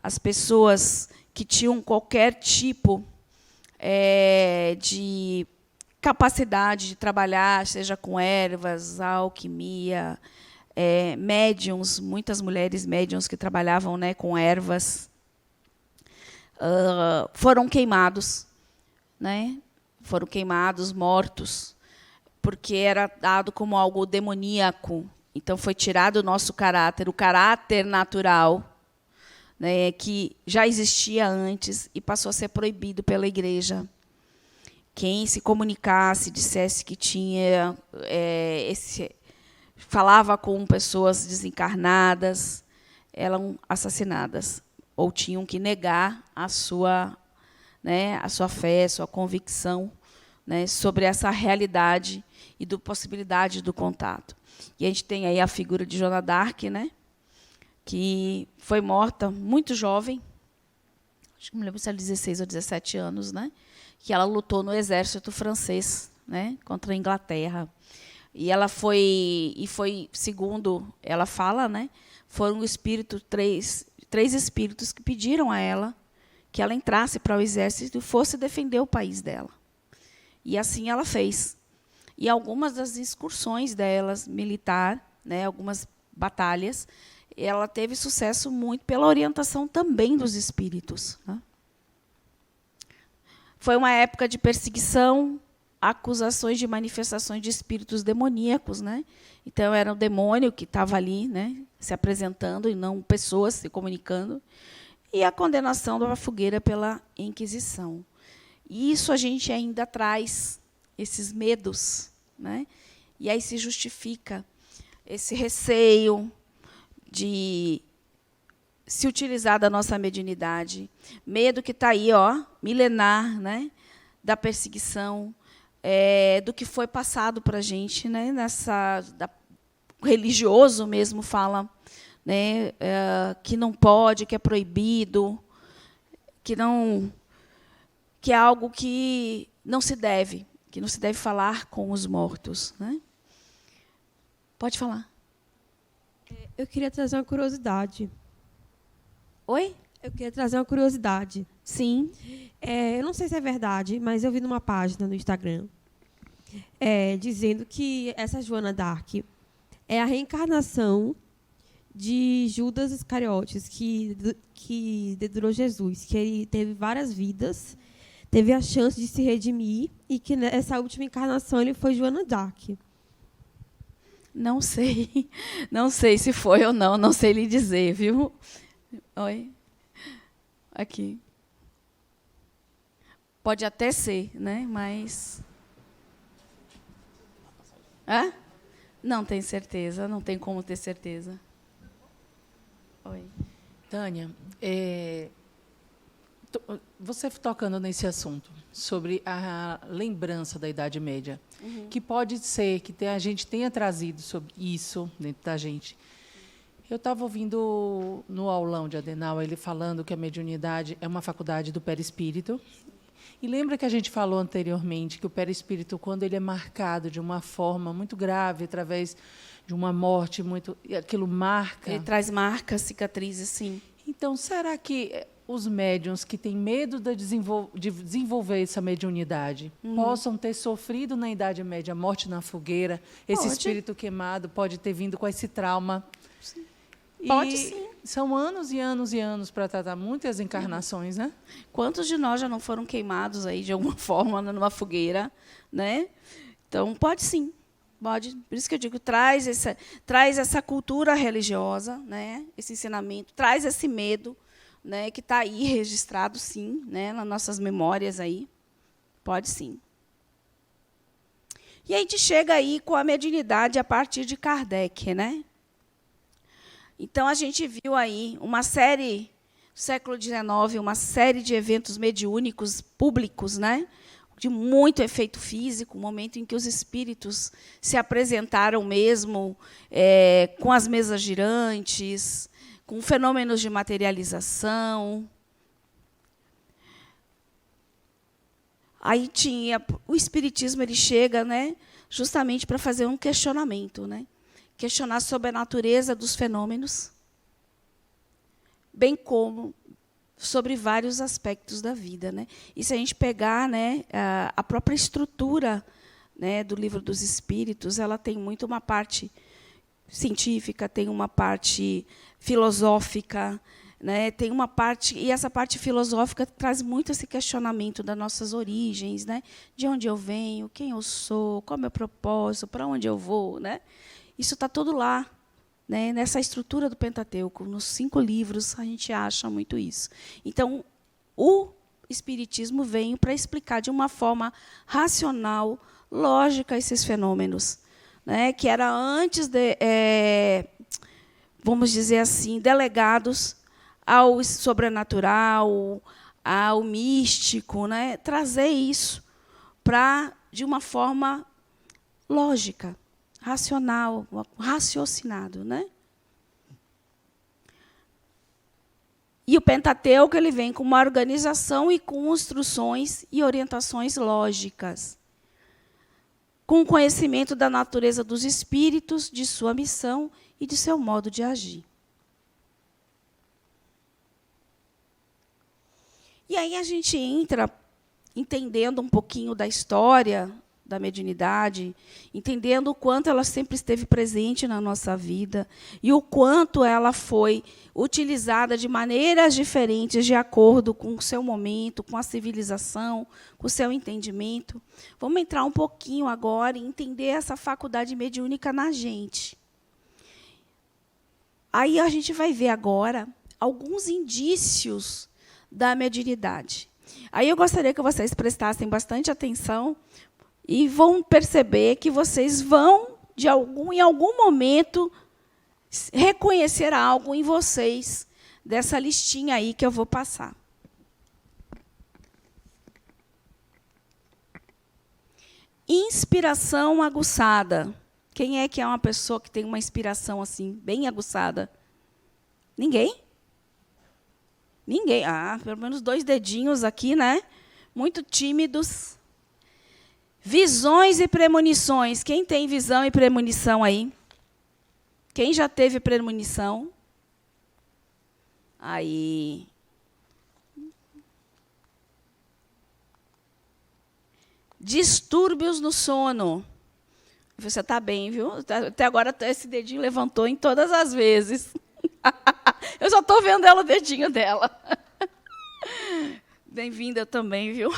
As pessoas que tinham qualquer tipo de capacidade de trabalhar, seja com ervas, alquimia, médiums, muitas mulheres médiums que trabalhavam, né, com ervas, foram queimados, né? Foram queimados, mortos, porque era dado como algo demoníaco. Então foi tirado o nosso caráter, o caráter natural, né, que já existia antes, e passou a ser proibido pela Igreja. Quem se comunicasse, dissesse que tinha falava com pessoas desencarnadas, eram assassinadas, ou tinham que negar a sua fé, a sua convicção, né, sobre essa realidade e da possibilidade do contato. E a gente tem aí a figura de Joana d'Arc, né, que foi morta muito jovem, acho que me lembro se era 16 ou 17 anos, né, que ela lutou no exército francês, né, contra a Inglaterra. E ela foi, segundo ela fala, né, foram três espíritos que pediram a ela que ela entrasse para o exército e fosse defender o país dela. E assim ela fez. E algumas das excursões delas, militar, né, algumas batalhas, ela teve sucesso muito pela orientação também dos espíritos, né? Foi uma época de perseguição, acusações de manifestações de espíritos demoníacos, né? Então era o demônio que estava ali, né, se apresentando, e não pessoas se comunicando. E a condenação da fogueira pela Inquisição. E isso a gente ainda traz esses medos, né? E aí se justifica esse receio de se utilizar da nossa mediunidade, medo que está aí, milenar, né, da perseguição, do que foi passado para a gente, né, o religioso mesmo fala, né, que não pode, que é proibido, que é algo que não se deve falar com os mortos, né? Pode falar. Eu queria trazer uma curiosidade. Oi? Eu queria trazer uma curiosidade. Sim. Eu não sei se é verdade, mas eu vi numa página no Instagram dizendo que essa Joana d'Arc é a reencarnação de Judas Iscariotes, que dedurou Jesus, que ele teve várias vidas, teve a chance de se redimir e que nessa última encarnação ele foi Joana d'Arc. Não sei. Não sei se foi ou não sei lhe dizer, viu? Oi. Aqui. Pode até ser, né? Mas... Não tenho certeza, não tem como ter certeza. Oi. Tânia, você tocando nesse assunto, sobre a lembrança da Idade Média, que pode ser que a gente tenha trazido sobre isso dentro da gente. Eu estava ouvindo no aulão de Adenauer ele falando que a mediunidade é uma faculdade do perispírito. E lembra que a gente falou anteriormente que o perispírito, quando ele é marcado de uma forma muito grave, através de uma morte aquilo marca. Ele traz marcas, cicatrizes, sim. Então, será que os médiuns que têm medo de desenvolver essa mediunidade possam ter sofrido na Idade Média a morte na fogueira? Esse espírito queimado pode ter vindo com esse trauma? Sim. Pode, e sim. São anos e anos e anos para tratar muitas encarnações, né? Quantos de nós já não foram queimados aí de alguma forma numa fogueira, né? Então, pode sim. Pode. Por isso que eu digo, traz essa cultura religiosa, né? Esse ensinamento, traz esse medo, né? Que está aí registrado, sim, né? Nas nossas memórias aí. Pode sim. E a gente chega aí com a mediunidade a partir de Kardec, né? Então, a gente viu aí uma série, no século XIX, uma série de eventos mediúnicos públicos, né? De muito efeito físico, o momento em que os espíritos se apresentaram mesmo com as mesas girantes, com fenômenos de materialização. Aí o espiritismo ele chega, né, justamente para fazer um questionamento, né? Questionar sobre a natureza dos fenômenos, bem como sobre vários aspectos da vida, né? E se a gente pegar, né, a própria estrutura, né, do Livro dos Espíritos, ela tem muito uma parte científica, tem uma parte filosófica, né, tem uma parte, e essa parte filosófica traz muito esse questionamento das nossas origens, né? De onde eu venho, quem eu sou, qual é o meu propósito, para onde eu vou, né? Isso está tudo lá, né, nessa estrutura do Pentateuco. Nos 5 livros, a gente acha muito isso. Então, o Espiritismo veio para explicar de uma forma racional, lógica, esses fenômenos, né, que era antes vamos dizer assim, delegados ao sobrenatural, ao místico, né, trazer isso de uma forma lógica, racional, raciocinado, né? E o Pentateuco ele vem com uma organização e com instruções e orientações lógicas, com conhecimento da natureza dos espíritos, de sua missão e de seu modo de agir. E aí a gente entra entendendo um pouquinho da história da mediunidade, entendendo o quanto ela sempre esteve presente na nossa vida e o quanto ela foi utilizada de maneiras diferentes de acordo com o seu momento, com a civilização, com o seu entendimento. Vamos entrar um pouquinho agora e entender essa faculdade mediúnica na gente. Aí a gente vai ver agora alguns indícios da mediunidade. Aí eu gostaria que vocês prestassem bastante atenção e vão perceber que vocês vão em algum momento, reconhecer algo em vocês dessa listinha aí que eu vou passar. Inspiração aguçada. Quem é que é uma pessoa que tem uma inspiração assim, bem aguçada? Ninguém? Ninguém. Ah, pelo menos 2 dedinhos aqui, né? Muito tímidos. Visões e premonições. Quem tem visão e premonição aí? Quem já teve premonição? Aí. Distúrbios no sono. Você está bem, viu? Até agora esse dedinho levantou em todas as vezes. Eu só estou vendo ela, o dedinho dela. Bem-vinda também, viu?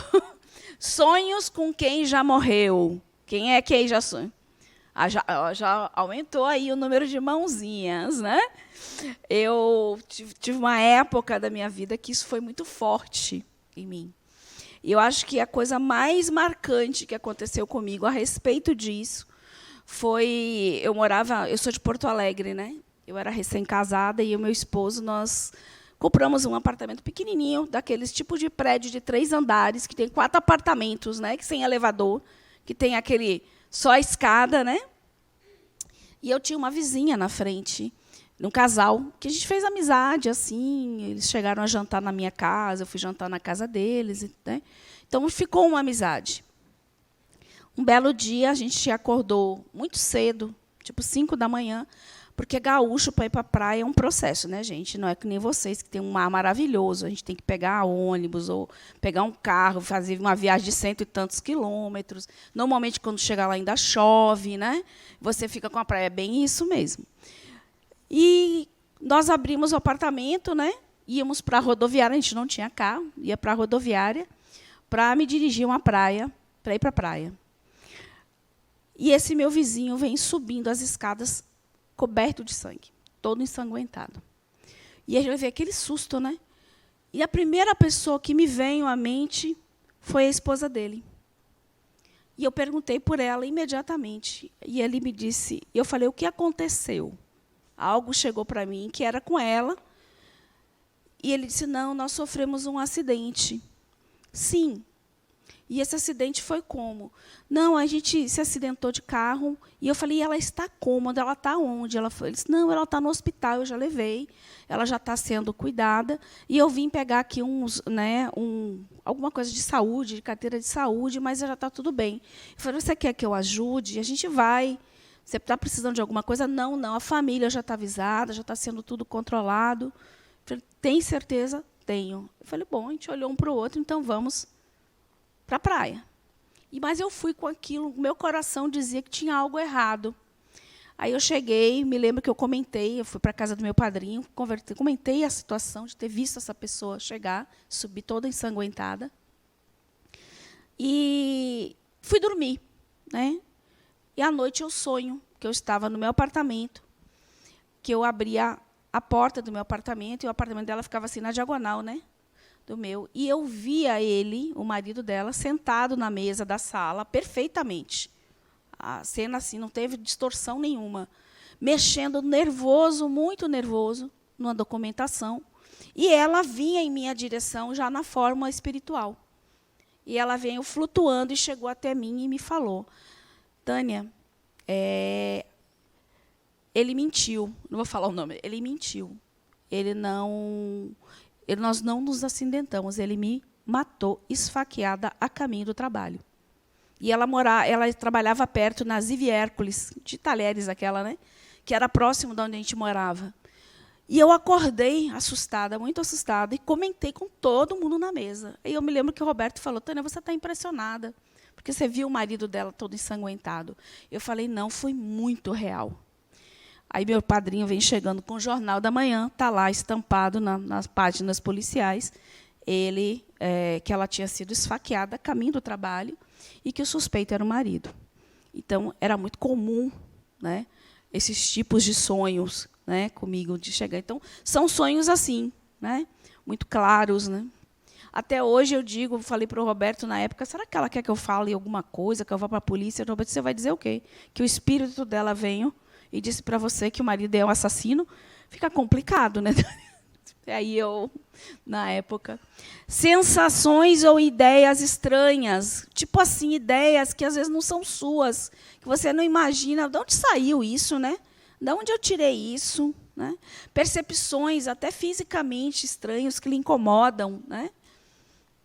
Sonhos com quem já morreu. Quem é quem já sonhou? Já aumentou aí o número de mãozinhas, né? Eu tive uma época da minha vida que isso foi muito forte em mim. E eu acho que a coisa mais marcante que aconteceu comigo a respeito disso foi... Eu sou de Porto Alegre, né? Eu era recém-casada e o meu esposo, nós compramos um apartamento pequenininho, daqueles tipos de prédio de 3 andares, que tem 4 apartamentos, né? Que sem elevador, que tem aquele só a escada, né? E eu tinha uma vizinha na frente, um casal, que a gente fez amizade, assim, eles chegaram a jantar na minha casa, eu fui jantar na casa deles, né? Então, ficou uma amizade. Um belo dia, a gente acordou muito cedo, tipo 5 da manhã, porque gaúcho para ir para a praia é um processo, né, gente? Não é que nem vocês, que tem um mar maravilhoso. A gente tem que pegar ônibus ou pegar um carro, fazer uma viagem de 100 e tantos quilômetros. Normalmente, quando chega lá, ainda chove, né? Você fica com a praia. É bem isso mesmo. E nós abrimos o apartamento, né? Íamos para a rodoviária, a gente não tinha carro, ia para a rodoviária para me dirigir uma praia, para ir para a praia. E esse meu vizinho vem subindo as escadas coberto de sangue, todo ensanguentado. E aí eu levei aquele susto, né? E a primeira pessoa que me veio à mente foi a esposa dele. E eu perguntei por ela imediatamente. E ele me disse, eu falei, o que aconteceu? Algo chegou para mim que era com ela. E ele disse, não, nós sofremos um acidente. Sim. E esse acidente foi como? Não, a gente se acidentou de carro. E eu falei, ela está como? Ela está onde? Ele disse, não, ela está no hospital, eu já levei. Ela já está sendo cuidada. E eu vim pegar aqui alguma coisa de saúde, de carteira de saúde, mas já está tudo bem. Eu falei, você quer que eu ajude? A gente vai. Você está precisando de alguma coisa? Não, não, a família já está avisada, já está sendo tudo controlado. Eu falei, tem certeza? Tenho. Eu falei, bom, a gente olhou um para o outro, então vamos para a praia. Mas eu fui com aquilo, meu coração dizia que tinha algo errado. Aí eu cheguei, me lembro que eu fui para a casa do meu padrinho, comentei a situação de ter visto essa pessoa chegar, subir toda ensanguentada. E fui dormir, né? E à noite eu sonho que eu estava no meu apartamento, que eu abria a porta do meu apartamento, e o apartamento dela ficava assim na diagonal, né? Do meu, e eu via ele, o marido dela, sentado na mesa da sala, perfeitamente. A cena assim, não teve distorção nenhuma. Mexendo nervoso, muito nervoso, numa documentação. E ela vinha em minha direção, já na forma espiritual. E ela veio flutuando e chegou até mim e me falou, Tânia, ele mentiu. Não vou falar o nome, ele mentiu. Nós não nos acidentamos, ele me matou, esfaqueada, a caminho do trabalho. E ela trabalhava perto, na Zive Hércules, de Talheres, aquela, né? Que era próximo de onde a gente morava. E eu acordei assustada, muito assustada, e comentei com todo mundo na mesa. E eu me lembro que o Roberto falou, Tânia, você está impressionada, porque você viu o marido dela todo ensanguentado. Eu falei, não, foi muito real. Aí meu padrinho vem chegando com o Jornal da Manhã, está lá estampado nas páginas policiais, que ela tinha sido esfaqueada a caminho do trabalho e que o suspeito era o marido. Então, era muito comum, né, esses tipos de sonhos, né, comigo, de chegar. Então, são sonhos assim, né, muito claros. Né? Até hoje eu digo, falei para o Roberto na época, será que ela quer que eu fale alguma coisa, que eu vá para a polícia? Roberto, você vai dizer o quê? Que o espírito dela veio e disse para você que o marido é um assassino? Fica complicado, né? Aí eu, na época, sensações ou ideias estranhas, tipo assim, ideias que às vezes não são suas, que você não imagina, de onde saiu isso, né? De onde eu tirei isso, né? Percepções até fisicamente estranhos que lhe incomodam, né?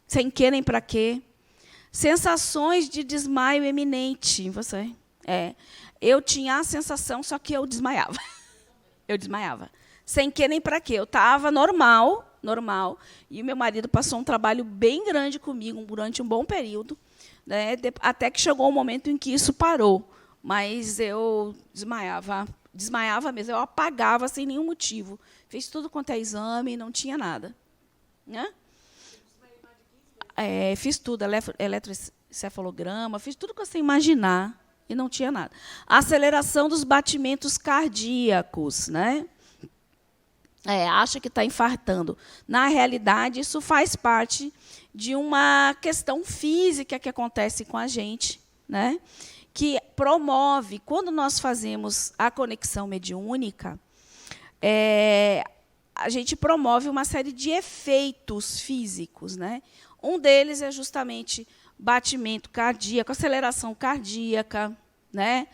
Sem querer para quê? Sensações de desmaio eminente, você. Eu tinha a sensação, só que eu desmaiava. Eu desmaiava. Sem que nem para quê. Eu estava normal, e o meu marido passou um trabalho bem grande comigo durante um bom período, né, até que chegou um momento em que isso parou. Mas eu desmaiava mesmo, eu apagava sem nenhum motivo. Fiz tudo quanto é exame, não tinha nada. Né? Fiz tudo, eletroencefalograma, fiz tudo que você imaginar, e não tinha nada. Aceleração dos batimentos cardíacos, né? Acha que está infartando. Na realidade, isso faz parte de uma questão física que acontece com a gente, né? Que promove, quando nós fazemos a conexão mediúnica, a gente promove uma série de efeitos físicos, né? Um deles é justamente batimento cardíaco, aceleração cardíaca, né?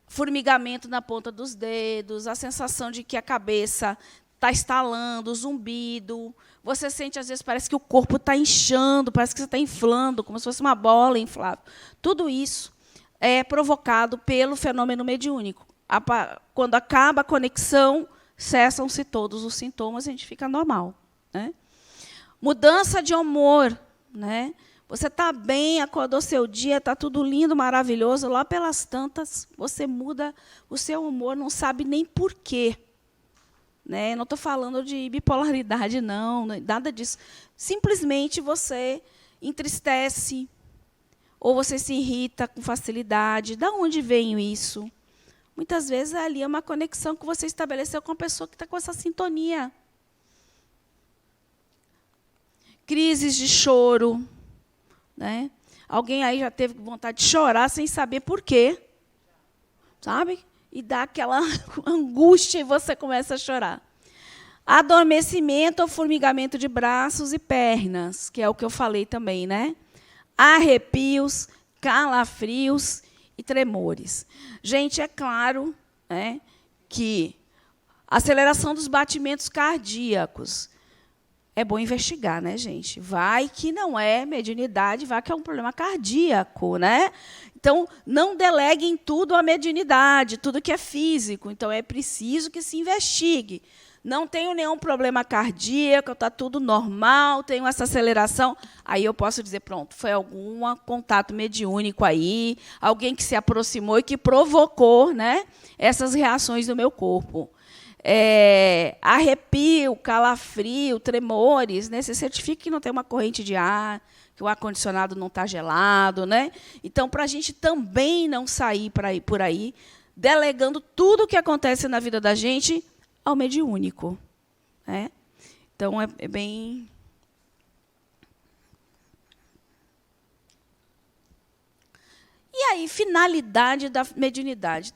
Formigamento na ponta dos dedos, a sensação de que a cabeça está estalando, zumbido. Você sente, às vezes, parece que o corpo está inchando, parece que você está inflando, como se fosse uma bola inflável. Tudo isso é provocado pelo fenômeno mediúnico. Quando acaba a conexão, cessam-se todos os sintomas, a gente fica normal. Né? Mudança de humor. Né? Você está bem, acordou seu dia, está tudo lindo, maravilhoso. Lá pelas tantas, você muda o seu humor, não sabe nem por quê. Né? Não estou falando de bipolaridade, não, nada disso. Simplesmente você entristece, ou você se irrita com facilidade. De onde vem isso? Muitas vezes ali é uma conexão que você estabeleceu com a pessoa que está com essa sintonia. Crises de choro. Né? Alguém aí já teve vontade de chorar sem saber por quê, sabe? E dá aquela angústia e você começa a chorar. Adormecimento ou formigamento de braços e pernas, que é o que eu falei também, né? Arrepios, calafrios e tremores. Gente, é claro, né, que aceleração dos batimentos cardíacos. É bom investigar, né, gente? Vai que não é mediunidade, vai que é um problema cardíaco, né? Então, não deleguem tudo à mediunidade, tudo que é físico. Então, é preciso que se investigue. Não tenho nenhum problema cardíaco, está tudo normal, tenho essa aceleração. Aí eu posso dizer, pronto, foi algum contato mediúnico aí, alguém que se aproximou e que provocou, né, essas reações no meu corpo. Arrepio, calafrio, tremores, né? Você certifica que não tem uma corrente de ar, que o ar-condicionado não está gelado. Né? Então, para a gente também não sair por aí, delegando tudo o que acontece na vida da gente ao mediúnico. Né? Então, é bem... E aí, finalidade da mediunidade.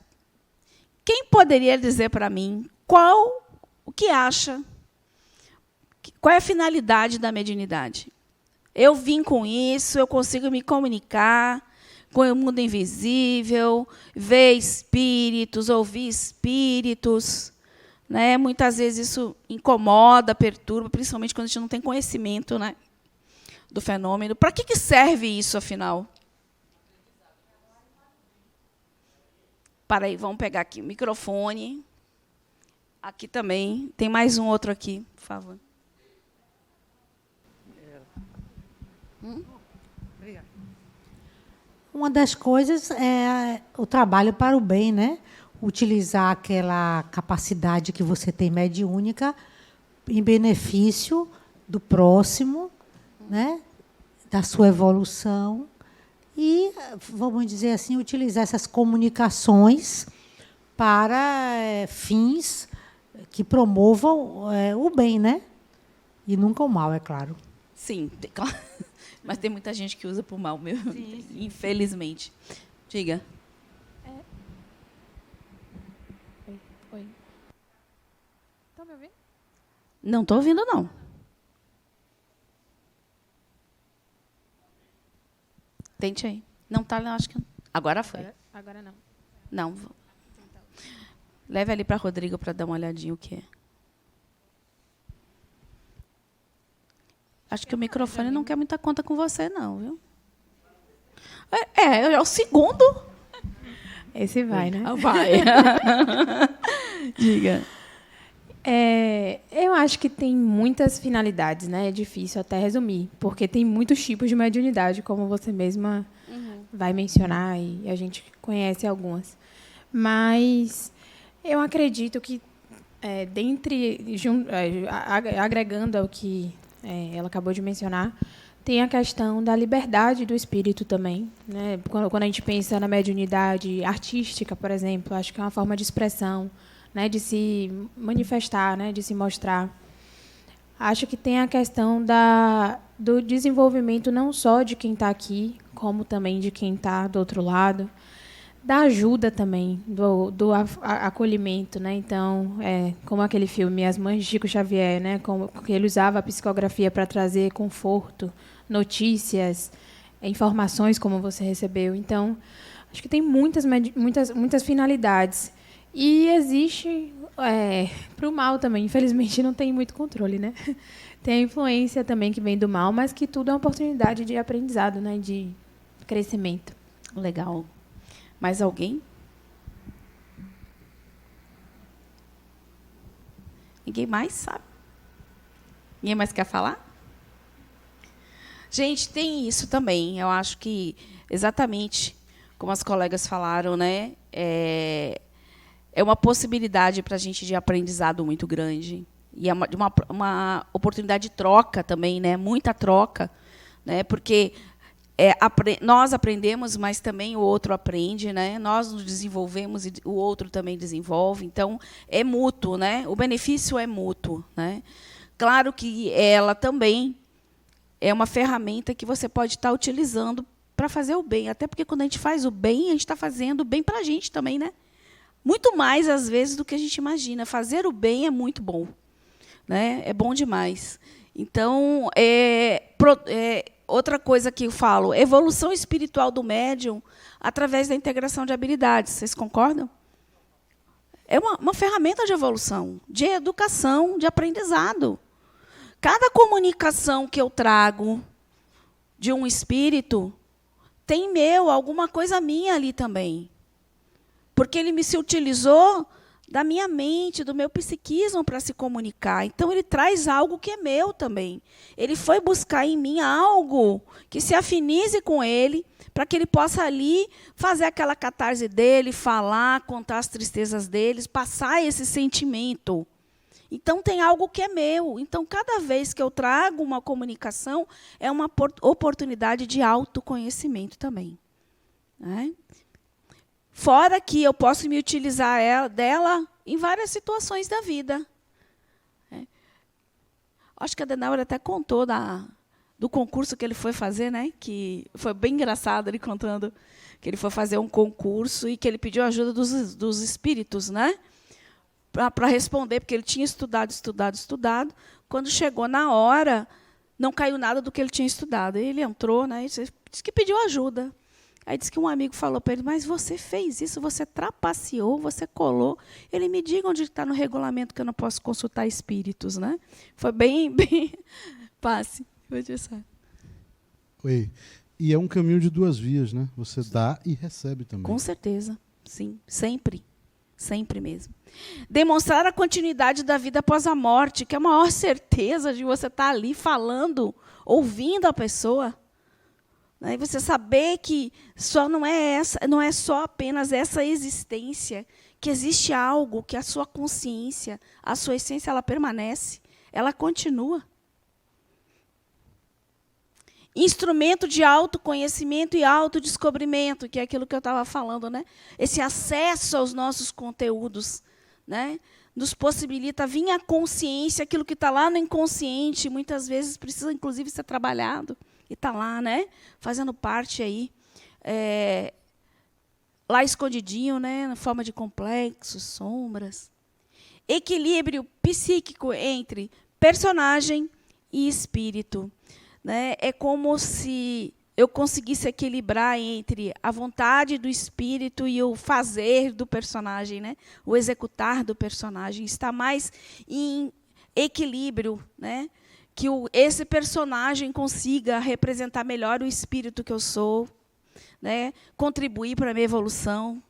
Quem poderia dizer para mim o que acha, qual é a finalidade da mediunidade? Eu vim com isso, eu consigo me comunicar com o mundo invisível, ver espíritos, ouvir espíritos. Né? Muitas vezes isso incomoda, perturba, principalmente quando a gente não tem conhecimento, né, do fenômeno. Para que serve isso, afinal? Para aí, vamos pegar aqui o microfone. Aqui também. Tem mais um outro aqui, por favor. Uma das coisas é o trabalho para o bem, né? Utilizar aquela capacidade que você tem mediúnica em benefício do próximo, né? Da sua evolução. E, vamos dizer assim, utilizar essas comunicações para fins que promovam o bem, né? E nunca o mal, é claro. Sim, mas tem muita gente que usa por mal, infelizmente. Diga. Oi. Estão me ouvindo? Não estou ouvindo, não. Tente aí. Não está, acho que... Agora foi. Agora não. Não. Leve ali para Rodrigo para dar uma olhadinha o que é. Acho que o microfone não quer muita conta com você, não, viu? É o segundo. Esse vai, né? Vai. Diga. Eu acho que tem muitas finalidades, né? É difícil até resumir, porque tem muitos tipos de mediunidade, como você mesma vai mencionar, e a gente conhece algumas. Mas eu acredito que, agregando ao que ela acabou de mencionar, tem a questão da liberdade do espírito também, né? Quando a gente pensa na mediunidade artística, por exemplo, acho que é uma forma de expressão, né, de se manifestar, né, de se mostrar. Acho que tem a questão do desenvolvimento não só de quem está aqui, como também de quem está do outro lado, da ajuda também, do acolhimento, né? Então, como aquele filme As Mães de Chico Xavier, né, como que ele usava a psicografia para trazer conforto, notícias, informações como você recebeu. Então, acho que tem muitas finalidades. E existe para o mal também. Infelizmente, não tem muito controle, né? Tem a influência também que vem do mal, mas que tudo é uma oportunidade de aprendizado, né? De crescimento. Legal. Mais alguém? Ninguém mais sabe? Ninguém mais quer falar? Gente, tem isso também. Eu acho que, exatamente como as colegas falaram, né? É uma possibilidade para a gente de aprendizado muito grande. E é uma oportunidade de troca também, né? Muita troca, né? Porque nós aprendemos, mas também o outro aprende, né? Nós nos desenvolvemos e o outro também desenvolve. Então, é mútuo, né? O benefício é mútuo, né? Claro que ela também é uma ferramenta que você pode estar utilizando para fazer o bem. Até porque, quando a gente faz o bem, a gente está fazendo o bem para a gente também, né? Muito mais, às vezes, do que a gente imagina. Fazer o bem é muito bom, né? É bom demais. Então, outra coisa que eu falo, evolução espiritual do médium através da integração de habilidades. Vocês concordam? É uma ferramenta de evolução, de educação, de aprendizado. Cada comunicação que eu trago de um espírito tem alguma coisa minha ali também. Porque ele se utilizou da minha mente, do meu psiquismo para se comunicar. Então, ele traz algo que é meu também. Ele foi buscar em mim algo que se afinize com ele, para que ele possa ali fazer aquela catarse dele, falar, contar as tristezas deles, passar esse sentimento. Então, tem algo que é meu. Então, cada vez que eu trago uma comunicação, é uma oportunidade de autoconhecimento também, né? Fora que eu posso me utilizar dela em várias situações da vida. Acho que a Adenauer até contou do concurso que ele foi fazer, né? Que foi bem engraçado ele contando que ele foi fazer um concurso e que ele pediu ajuda dos espíritos, né? Para responder, porque ele tinha estudado. Quando chegou na hora, não caiu nada do que ele tinha estudado. Ele entrou, né? E disse que pediu ajuda. Aí disse que um amigo falou para ele, mas você fez isso, você trapaceou, você colou. Ele, me diga onde está no regulamento que eu não posso consultar espíritos, né? Foi bem passe. Oi. E é um caminho de duas vias, né? Você dá e recebe também. Com certeza, sim. Sempre. Sempre mesmo. Demonstrar a continuidade da vida após a morte, que é a maior certeza de você estar ali falando, ouvindo a pessoa. E você saber que só não é só apenas essa existência, que existe algo, que a sua consciência, a sua essência, ela permanece, ela continua. Instrumento de autoconhecimento e autodescobrimento, que é aquilo que eu estava falando, né? Esse acesso aos nossos conteúdos, né? nos possibilita vir à consciência, aquilo que está lá no inconsciente, muitas vezes precisa, inclusive, ser trabalhado. E está lá, né? Fazendo parte aí, lá escondidinho, né? Na forma de complexos, sombras. Equilíbrio psíquico entre personagem e espírito. Né? É como se eu conseguisse equilibrar entre a vontade do espírito e o fazer do personagem, né? O executar do personagem. Está mais em equilíbrio, né? Que esse personagem consiga representar melhor o espírito que eu sou, né? Contribuir para a minha evolução,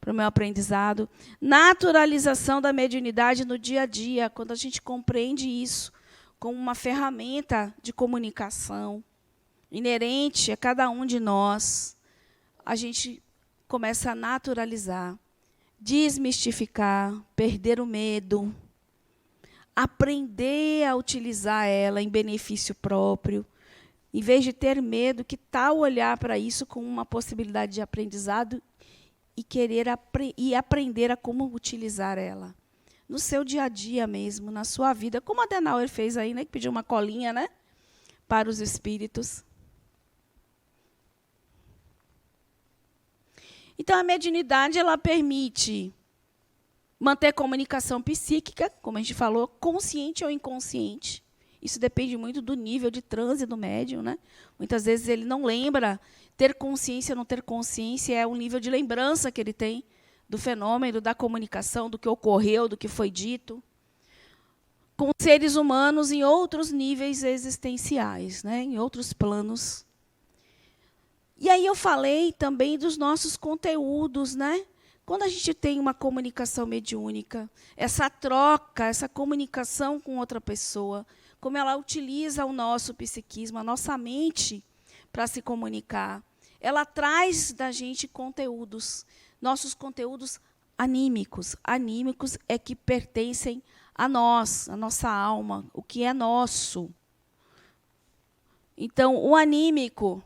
para o meu aprendizado. Naturalização da mediunidade no dia a dia, quando a gente compreende isso como uma ferramenta de comunicação inerente a cada um de nós, a gente começa a naturalizar, desmistificar, perder o medo, aprender a utilizar ela em benefício próprio, em vez de ter medo, que tal olhar para isso como uma possibilidade de aprendizado e querer aprender a como utilizar ela no seu dia a dia mesmo, na sua vida, como a Adenauer fez aí, né, que pediu uma colinha, né, para os espíritos. Então, a mediunidade ela permite manter comunicação psíquica, como a gente falou, consciente ou inconsciente. Isso depende muito do nível de transe do médium, né? Muitas vezes ele não lembra, ter consciência ou não ter consciência é o nível de lembrança que ele tem do fenômeno, da comunicação, do que ocorreu, do que foi dito. Com seres humanos em outros níveis existenciais, né? Em outros planos. E aí eu falei também dos nossos conteúdos, né? Quando a gente tem uma comunicação mediúnica, essa troca, essa comunicação com outra pessoa, como ela utiliza o nosso psiquismo, a nossa mente para se comunicar, ela traz da gente conteúdos, nossos conteúdos anímicos. Anímicos é que pertencem a nós, a nossa alma, o que é nosso. Então, o anímico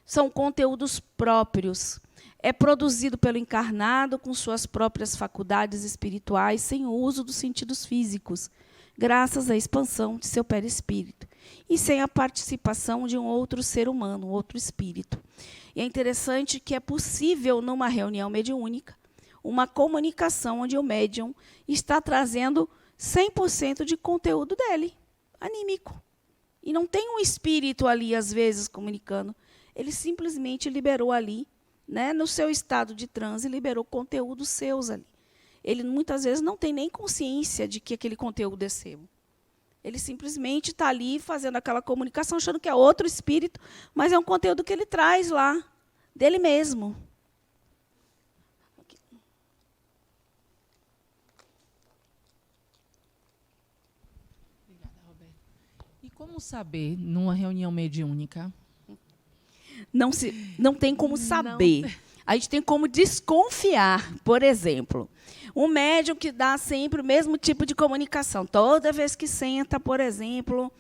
são conteúdos próprios. É produzido pelo encarnado com suas próprias faculdades espirituais, sem o uso dos sentidos físicos, graças à expansão de seu perispírito, e sem a participação de um outro ser humano, um outro espírito. E é interessante que é possível, numa reunião mediúnica, uma comunicação onde o médium está trazendo 100% de conteúdo dele, anímico. E não tem um espírito ali, às vezes, comunicando. Ele simplesmente liberou ali, né, no seu estado de transe, liberou conteúdos seus ali. Ele, muitas vezes, não tem nem consciência de que aquele conteúdo é seu. Ele simplesmente está ali fazendo aquela comunicação, achando que é outro espírito, mas é um conteúdo que ele traz lá, dele mesmo. Obrigada, Roberta. E como saber, numa reunião mediúnica? Não tem como saber. A gente tem como desconfiar, por exemplo. Um médium que dá sempre o mesmo tipo de comunicação. Toda vez que senta, por exemplo,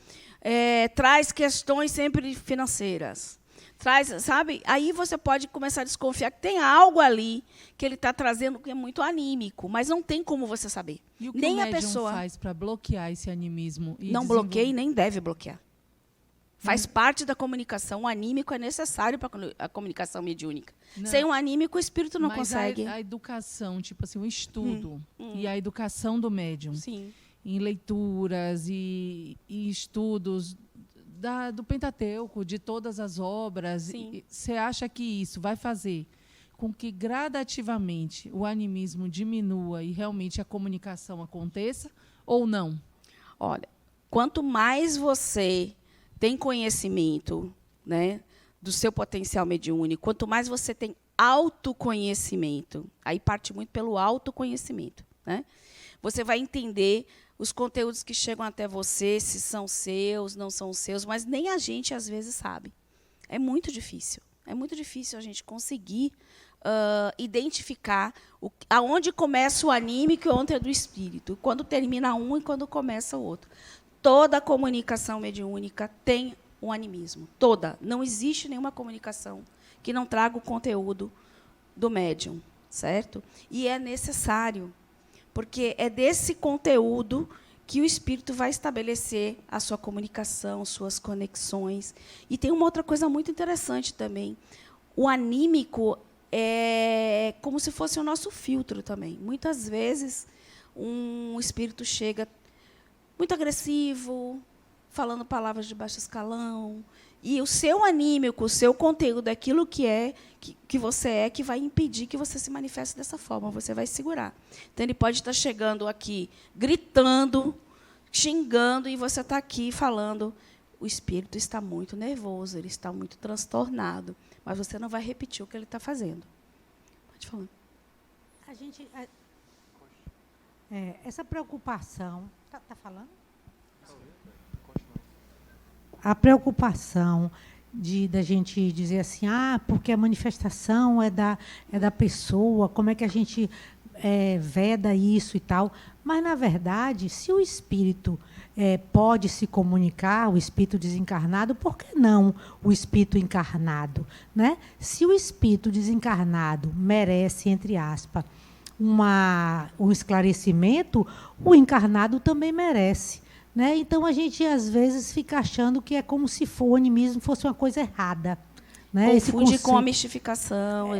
traz questões sempre financeiras. Traz, sabe? Aí você pode começar a desconfiar que tem algo ali que ele está trazendo que é muito anímico, mas não tem como você saber. E o que nem o a médium pessoa faz para bloquear esse animismo? E não bloqueia e nem deve bloquear. Faz parte da comunicação. O anímico é necessário para a comunicação mediúnica. Não. Sem um anímico, o espírito não Mas consegue. A educação, tipo assim, o estudo e a educação do médium. Sim. Em leituras e estudos do Pentateuco, de todas as obras. Você acha que isso vai fazer com que gradativamente o animismo diminua e realmente a comunicação aconteça ou não? Olha, quanto mais você tem conhecimento, né, do seu potencial mediúnico, quanto mais você tem autoconhecimento, aí parte muito pelo autoconhecimento, né? Você vai entender os conteúdos que chegam até você, se são seus, não são seus, mas nem a gente, às vezes, sabe. É muito difícil. É muito difícil a gente conseguir identificar aonde começa o anímico e onde é do espírito, quando termina um e quando começa o outro. Toda comunicação mediúnica tem um animismo. Toda. Não existe nenhuma comunicação que não traga o conteúdo do médium, certo? E é necessário, porque é desse conteúdo que o espírito vai estabelecer a sua comunicação, suas conexões. E tem uma outra coisa muito interessante também. O anímico é como se fosse o nosso filtro também. Muitas vezes, um espírito chega muito agressivo, falando palavras de baixo escalão, e o seu anímico, o seu conteúdo, aquilo que você é, que vai impedir que você se manifeste dessa forma, você vai segurar. Então, ele pode estar chegando aqui, gritando, xingando, e você está aqui falando, o espírito está muito nervoso, ele está muito transtornado, mas você não vai repetir o que ele está fazendo. Pode falar. Essa preocupação... Está falando? A preocupação da gente dizer assim, porque a manifestação é da pessoa, como é que a gente veda isso e tal. Mas, na verdade, se o espírito pode se comunicar, o espírito desencarnado, por que não o espírito encarnado? Né? Se o espírito desencarnado merece, entre aspas, um esclarecimento, o encarnado também merece. Né? Então, a gente, às vezes, fica achando que é como se o animismo fosse uma coisa errada. Né? Confunde com a mistificação.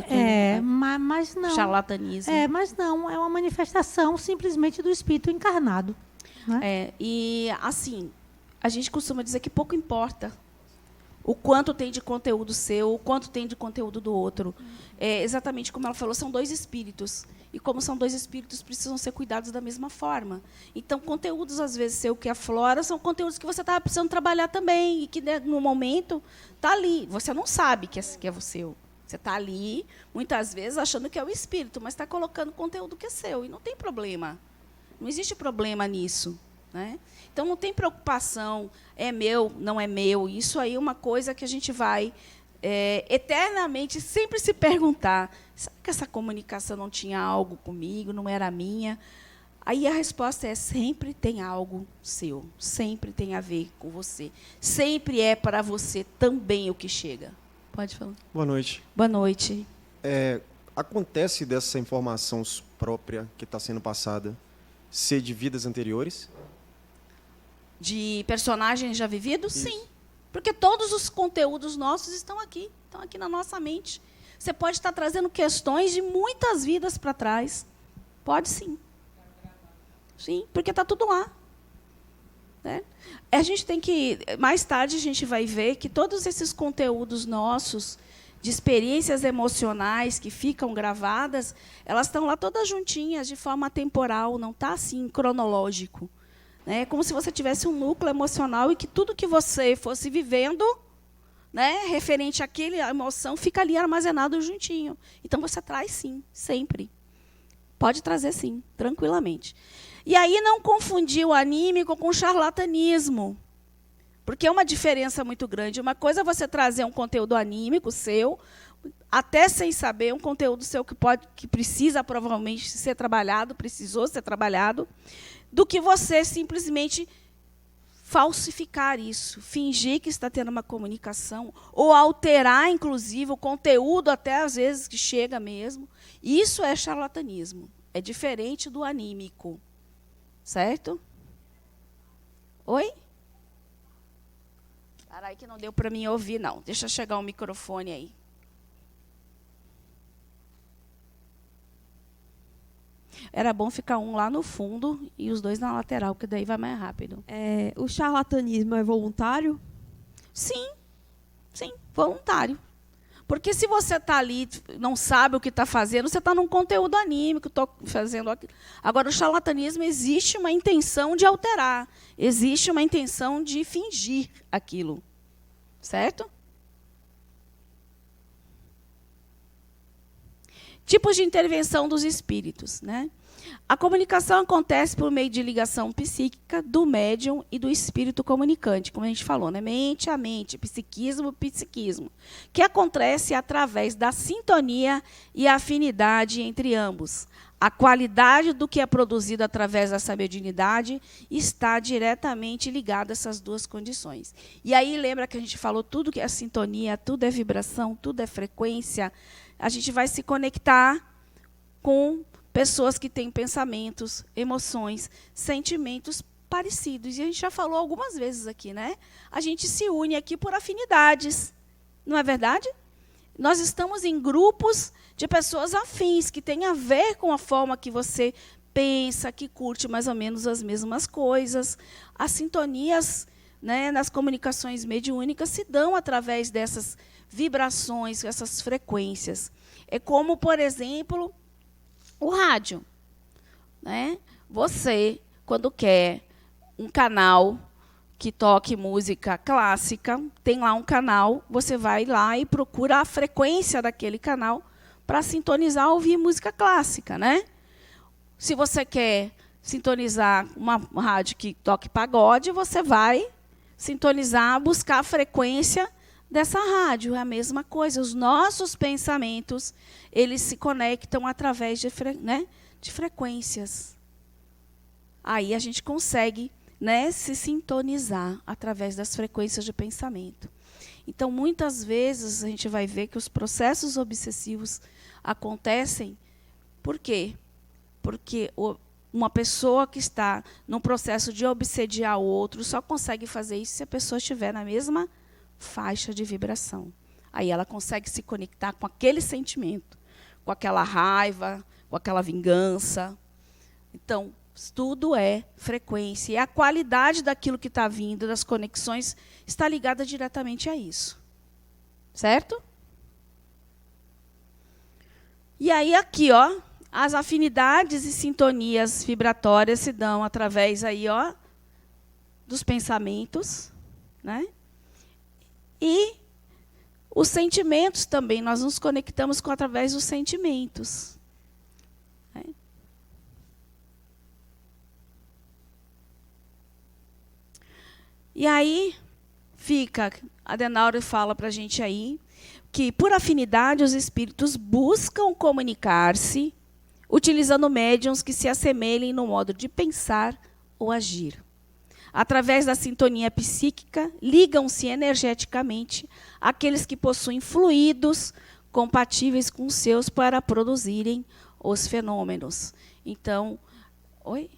Mas não. Charlatanismo. Mas não, é uma manifestação simplesmente do espírito encarnado. Né? E, assim, a gente costuma dizer que pouco importa o quanto tem de conteúdo seu, o quanto tem de conteúdo do outro. Exatamente como ela falou, são dois espíritos. E como são dois espíritos, precisam ser cuidados da mesma forma. Então, conteúdos, às vezes, seu que aflora, são conteúdos que você estava precisando trabalhar também, e que, no momento, está ali. Você não sabe que é você. Você está ali, muitas vezes, achando que é o espírito, mas está colocando conteúdo que é seu, e não tem problema. Não existe problema nisso. Né? Então, não tem preocupação, é meu, não é meu. Isso aí é uma coisa que a gente vai eternamente sempre se perguntar, será que essa comunicação não tinha algo comigo, não era minha? Aí a resposta é, sempre tem algo seu, sempre tem a ver com você. Sempre é para você também o que chega. Pode falar. Boa noite. Boa noite. Acontece dessa informação própria que está sendo passada ser de vidas anteriores? De personagens já vividos? Isso. Sim. Porque todos os conteúdos nossos estão aqui na nossa mente. Você pode estar trazendo questões de muitas vidas para trás. Pode sim. Sim, porque está tudo lá. Né? A gente tem que... Mais tarde a gente vai ver que todos esses conteúdos nossos, de experiências emocionais que ficam gravadas, elas estão lá todas juntinhas, de forma temporal, não está assim, cronológico. É como se você tivesse um núcleo emocional e que tudo que você fosse vivendo, né, referente àquela emoção, fica ali armazenado juntinho. Então, você traz, sim, sempre. Pode trazer, sim, tranquilamente. E aí, não confundir o anímico com o charlatanismo, porque é uma diferença muito grande. Uma coisa é você trazer um conteúdo anímico seu, até sem saber, um conteúdo seu que precisa, provavelmente, ser trabalhado, precisou ser trabalhado, do que você simplesmente falsificar isso, fingir que está tendo uma comunicação, ou alterar, inclusive, o conteúdo, até às vezes que chega mesmo. Isso é charlatanismo. É diferente do anímico. Certo? Oi? Peraí que não deu para mim ouvir, não. Deixa chegar o microfone aí. Era bom ficar um lá no fundo e os dois na lateral, que daí vai mais rápido. O charlatanismo é voluntário? Sim, voluntário. Porque se você está ali, não sabe o que está fazendo, você está num conteúdo anímico, estou fazendo aquilo. Agora, o charlatanismo, existe uma intenção de alterar, existe uma intenção de fingir aquilo. Certo? Tipos de intervenção dos espíritos. Né? A comunicação acontece por meio de ligação psíquica do médium e do espírito comunicante, como a gente falou, né? Mente a mente, psiquismo, que acontece através da sintonia e afinidade entre ambos. A qualidade do que é produzido através dessa mediunidade está diretamente ligada a essas duas condições. E aí, lembra que a gente falou, tudo que é sintonia, tudo é vibração, tudo é frequência. A gente vai se conectar com pessoas que têm pensamentos, emoções, sentimentos parecidos. E a gente já falou algumas vezes aqui, né? A gente se une aqui por afinidades, não é verdade? Nós estamos em grupos de pessoas afins, que têm a ver com a forma que você pensa, que curte mais ou menos as mesmas coisas. As sintonias, né, nas comunicações mediúnicas se dão através dessas vibrações, essas frequências. É como, por exemplo, o rádio. Né? Você, quando quer um canal que toque música clássica, tem lá um canal, você vai lá e procura a frequência daquele canal para sintonizar, ouvir música clássica, né? Se você quer sintonizar uma rádio que toque pagode, você vai sintonizar, buscar a frequência dessa rádio. É a mesma coisa. Os nossos pensamentos, eles se conectam através de frequências. Aí a gente consegue, né, se sintonizar através das frequências de pensamento. Então, muitas vezes, a gente vai ver que os processos obsessivos acontecem. Por quê? Porque uma pessoa que está num processo de obsediar o outro só consegue fazer isso se a pessoa estiver na mesma faixa de vibração. Aí ela consegue se conectar com aquele sentimento, com aquela raiva, com aquela vingança. Então, tudo é frequência. E a qualidade daquilo que está vindo, das conexões, está ligada diretamente a isso. Certo? E aí, aqui, ó, as afinidades e sintonias vibratórias se dão através aí, ó, dos pensamentos, né? E os sentimentos também, nós nos conectamos através dos sentimentos. Né? E aí, a Adenauer fala para a gente aí, que, por afinidade, os espíritos buscam comunicar-se, utilizando médiuns que se assemelhem no modo de pensar ou agir. Através da sintonia psíquica, ligam-se energeticamente àqueles que possuem fluidos compatíveis com os seus para produzirem os fenômenos. Então, oi?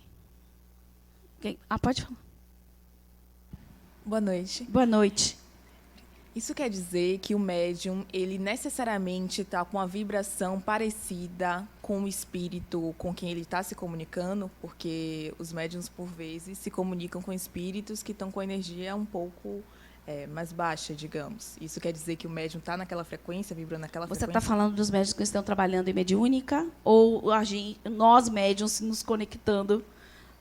Pode falar. Boa noite. Boa noite. Isso quer dizer que o médium, ele necessariamente está com uma vibração parecida com o espírito com quem ele está se comunicando, porque os médiums, por vezes, se comunicam com espíritos que estão com a energia um pouco mais baixa, digamos. Isso quer dizer que o médium está naquela frequência, vibrando naquela frequência? Você está falando dos médiums que estão trabalhando em mediúnica ou nós, médiums, nos conectando,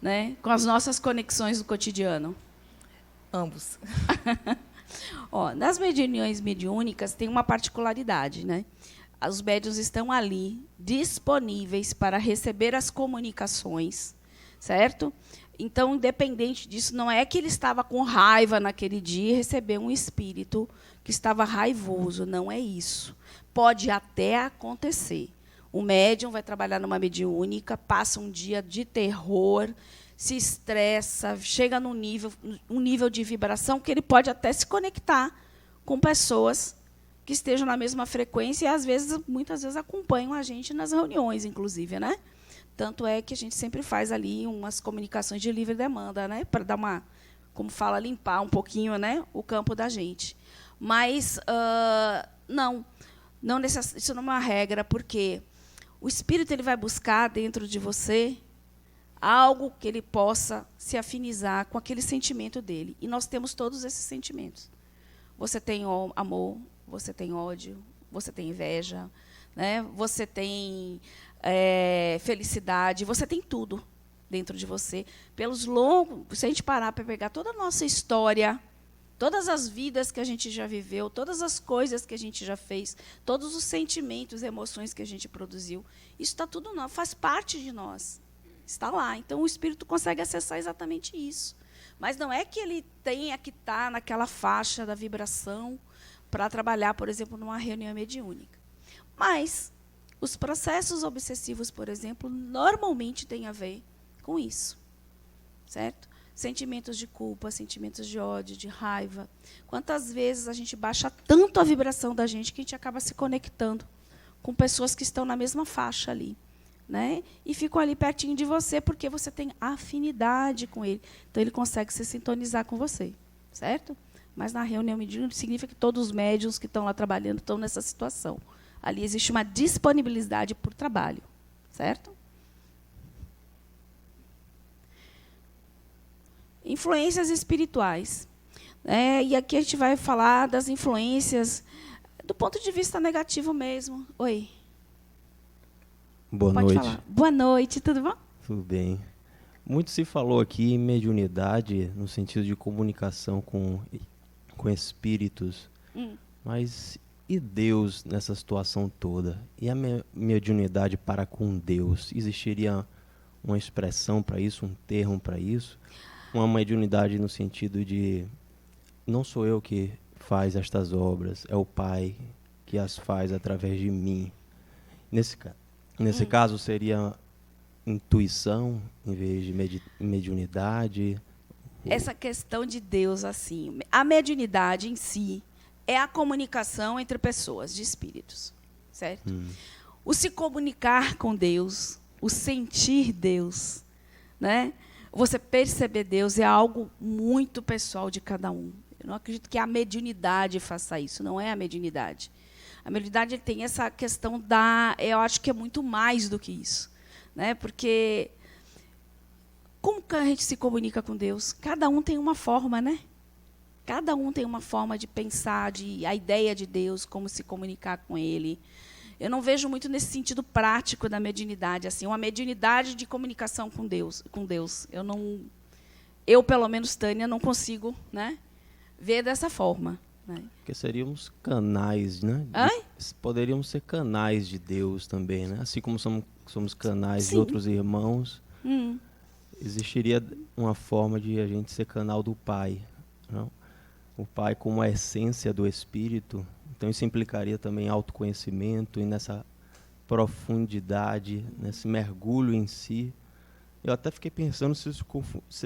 né, com as nossas conexões do cotidiano? Ambos. Ó, nas reuniões mediúnicas tem uma particularidade, né? Os médiuns estão ali disponíveis para receber as comunicações, certo? Então, independente disso, não é que ele estava com raiva naquele dia e recebeu um espírito que estava raivoso, não é isso. Pode até acontecer. O médium vai trabalhar numa mediúnica, passa um dia de terror, se estressa, chega num nível de vibração que ele pode até se conectar com pessoas que estejam na mesma frequência e, às vezes, muitas vezes, acompanham a gente nas reuniões, inclusive, né? Tanto é que a gente sempre faz ali umas comunicações de livre demanda, né? Para dar uma, como fala, limpar um pouquinho, né, o campo da gente. Mas não isso não é uma regra, porque o espírito ele vai buscar dentro de você algo que ele possa se afinizar com aquele sentimento dele. E nós temos todos esses sentimentos. Você tem amor, você tem ódio, você tem inveja, né? Você tem felicidade, você tem tudo dentro de você. Se a gente parar para pegar toda a nossa história, todas as vidas que a gente já viveu, todas as coisas que a gente já fez, todos os sentimentos, emoções que a gente produziu, isso está tudo faz parte de nós. Está lá. Então, o espírito consegue acessar exatamente isso. Mas não é que ele tenha que estar naquela faixa da vibração para trabalhar, por exemplo, numa reunião mediúnica. Mas os processos obsessivos, por exemplo, normalmente têm a ver com isso. Certo? Sentimentos de culpa, sentimentos de ódio, de raiva. Quantas vezes a gente baixa tanto a vibração da gente que a gente acaba se conectando com pessoas que estão na mesma faixa ali. né? E ficam ali pertinho de você porque você tem afinidade com ele. Então, ele consegue se sintonizar com você, certo? Mas, na reunião mediúnica, significa que todos os médiuns que estão lá trabalhando estão nessa situação. Ali existe uma disponibilidade por trabalho, certo? Influências espirituais. E aqui a gente vai falar das influências do ponto de vista negativo mesmo. Oi. Boa Pode noite. falar. Boa noite, tudo bom? Tudo bem. Muito se falou aqui em mediunidade no sentido de comunicação com espíritos. Mas e Deus nessa situação toda? E a mediunidade para com Deus? Existiria uma expressão para isso, um termo para isso? Uma mediunidade no sentido de não sou eu que faz estas obras, é o Pai que as faz através de mim. Nesse caso seria intuição em vez de mediunidade? Essa questão de Deus, assim, a mediunidade em si é a comunicação entre pessoas, de espíritos, certo? O se comunicar com Deus, o sentir Deus, né? Você perceber Deus é algo muito pessoal de cada um. Eu não acredito que a mediunidade faça isso, não é a mediunidade. A mediunidade tem essa questão eu acho que é muito mais do que isso, né? Porque como que a gente se comunica com Deus? Cada um tem uma forma, né? Cada um tem uma forma de pensar, a ideia de Deus, como se comunicar com Ele. Eu não vejo muito nesse sentido prático da mediunidade, assim, uma mediunidade de comunicação com Deus. Eu, pelo menos, Tânia, não consigo, né, ver dessa forma. Né? Porque seríamos canais, né? Poderíamos ser canais de Deus também, né? Assim como somos canais de outros irmãos, existiria uma forma de a gente ser canal do Pai, não? O Pai como a essência do Espírito. Então isso implicaria também autoconhecimento e nessa profundidade, nesse mergulho em si. Eu até fiquei pensando se isso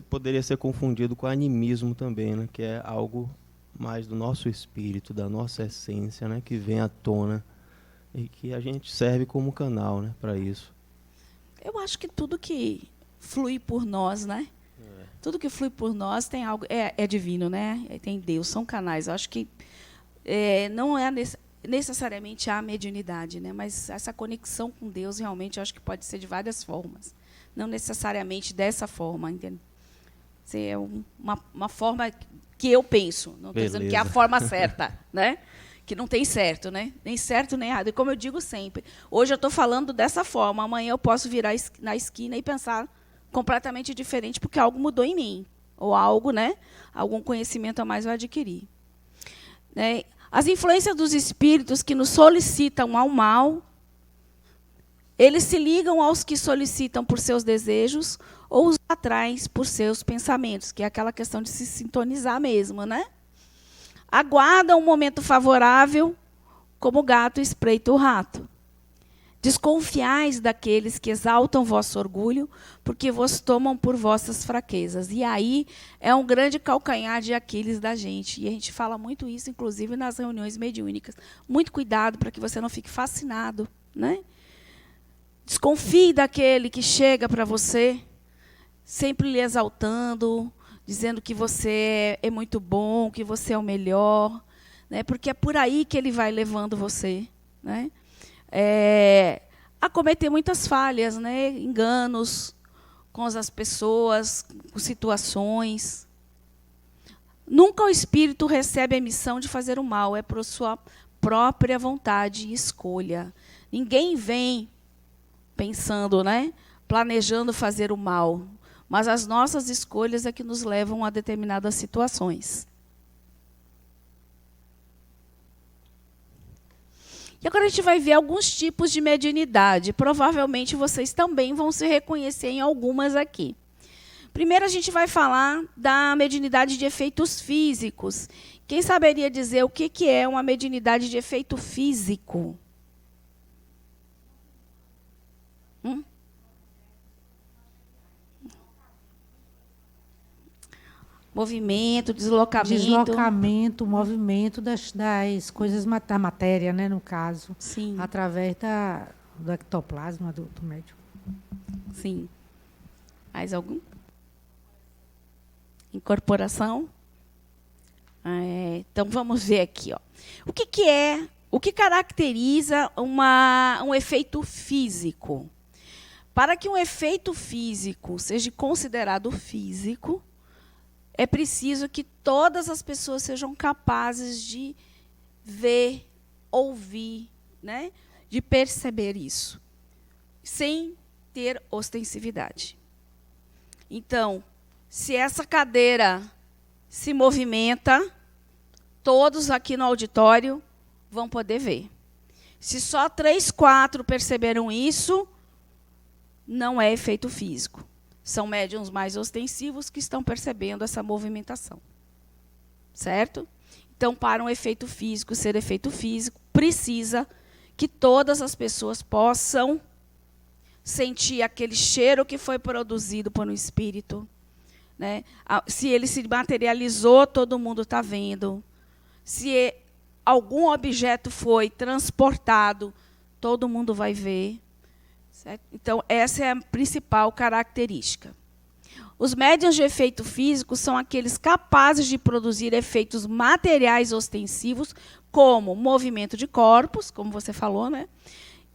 poderia ser confundido com animismo também, né? Que é algo mais do nosso espírito, da nossa essência, né? Que vem à tona e que a gente serve como canal, né? Para isso. Eu acho que tudo que flui por nós, né? Tudo que flui por nós tem algo, é divino, né? Tem Deus, são canais. Eu acho que não é necessariamente a mediunidade, né? Mas essa conexão com Deus realmente eu acho que pode ser de várias formas, não necessariamente dessa forma, entende? É uma forma que eu penso, não estou dizendo que é a forma certa, né? Que não tem certo, né? Nem certo nem errado. E como eu digo sempre, hoje eu estou falando dessa forma, amanhã eu posso virar na esquina e pensar completamente diferente porque algo mudou em mim ou algo, né? Algum conhecimento a mais eu adquiri. Né? As influências dos espíritos que nos solicitam ao mal, eles se ligam aos que solicitam por seus desejos ou os atraem por seus pensamentos, que é aquela questão de se sintonizar mesmo, né? Aguardam um momento favorável, como o gato espreita o rato. Desconfiais daqueles que exaltam vosso orgulho, porque vos tomam por vossas fraquezas. E aí é um grande calcanhar de Aquiles da gente. E a gente fala muito isso, inclusive, nas reuniões mediúnicas. Muito cuidado para que você não fique fascinado, né? Desconfie daquele que chega para você, sempre lhe exaltando, dizendo que você é muito bom, que você é o melhor, né? Porque é por aí que ele vai levando você, né? A cometer muitas falhas, né? Enganos com as pessoas, com situações. Nunca o espírito recebe a missão de fazer o mal, é por sua própria vontade e escolha. Ninguém vem pensando, né? Planejando fazer o mal, mas as nossas escolhas é que nos levam a determinadas situações. E agora a gente vai ver alguns tipos de mediunidade. Provavelmente vocês também vão se reconhecer em algumas aqui. Primeiro a gente vai falar da mediunidade de efeitos físicos. Quem saberia dizer o que é uma mediunidade de efeito físico? Movimento, deslocamento. Deslocamento, movimento das coisas da matéria, né, no caso. Sim. Através do ectoplasma do médium. Sim. Mais algum? Incorporação? Então, vamos ver aqui. Ó. O que caracteriza um efeito físico? Para que um efeito físico seja considerado físico, é preciso que todas as pessoas sejam capazes de ver, ouvir, né? De perceber isso, sem ter ostensividade. Então, se essa cadeira se movimenta, todos aqui no auditório vão poder ver. Se só 3, 4 perceberam isso, não é efeito físico. São médiuns mais ostensivos que estão percebendo essa movimentação. Certo? Então, para um efeito físico ser efeito físico, precisa que todas as pessoas possam sentir aquele cheiro que foi produzido por um espírito. Né? Se ele se materializou, todo mundo está vendo. Se algum objeto foi transportado, todo mundo vai ver. Certo? Então, essa é a principal característica. Os médiuns de efeito físico são aqueles capazes de produzir efeitos materiais ostensivos, como movimento de corpos, como você falou, né?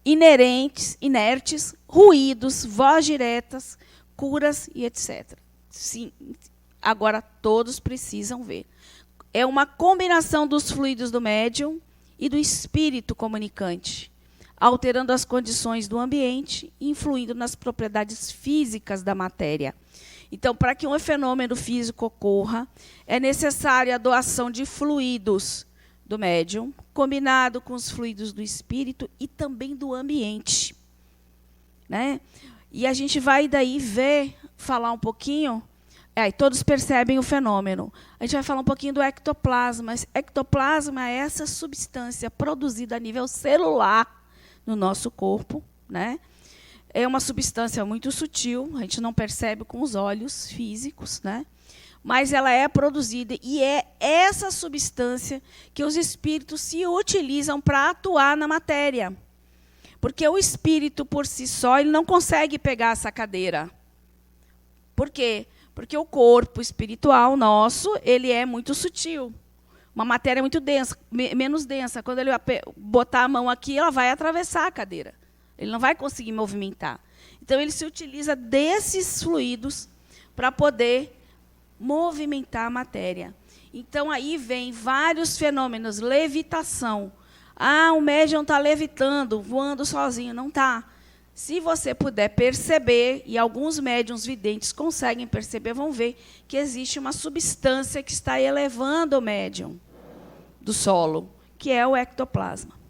Inertes, ruídos, voz diretas, curas e etc. Sim, agora todos precisam ver. É uma combinação dos fluidos do médium e do espírito comunicante, alterando as condições do ambiente e influindo nas propriedades físicas da matéria. Então, para que um fenômeno físico ocorra, é necessária a doação de fluidos do médium, combinado com os fluidos do espírito e também do ambiente. Né? E a gente vai daí falar um pouquinho, todos percebem o fenômeno. A gente vai falar um pouquinho do ectoplasma. Ectoplasma é essa substância produzida a nível celular no nosso corpo, né? É uma substância muito sutil, a gente não percebe com os olhos físicos, né? Mas ela é produzida e é essa substância que os espíritos se utilizam para atuar na matéria. Porque o espírito, por si só, ele não consegue pegar essa cadeira. Por quê? Porque o corpo espiritual nosso, ele é muito sutil. Uma matéria muito densa, menos densa. Quando ele botar a mão aqui, ela vai atravessar a cadeira. Ele não vai conseguir movimentar. Então, ele se utiliza desses fluidos para poder movimentar a matéria. Então, aí vem vários fenômenos. Levitação. O médium está levitando, voando sozinho. Não está. Se você puder perceber, e alguns médiuns videntes conseguem perceber, vão ver que existe uma substância que está elevando o médium do solo, que é o ectoplasma.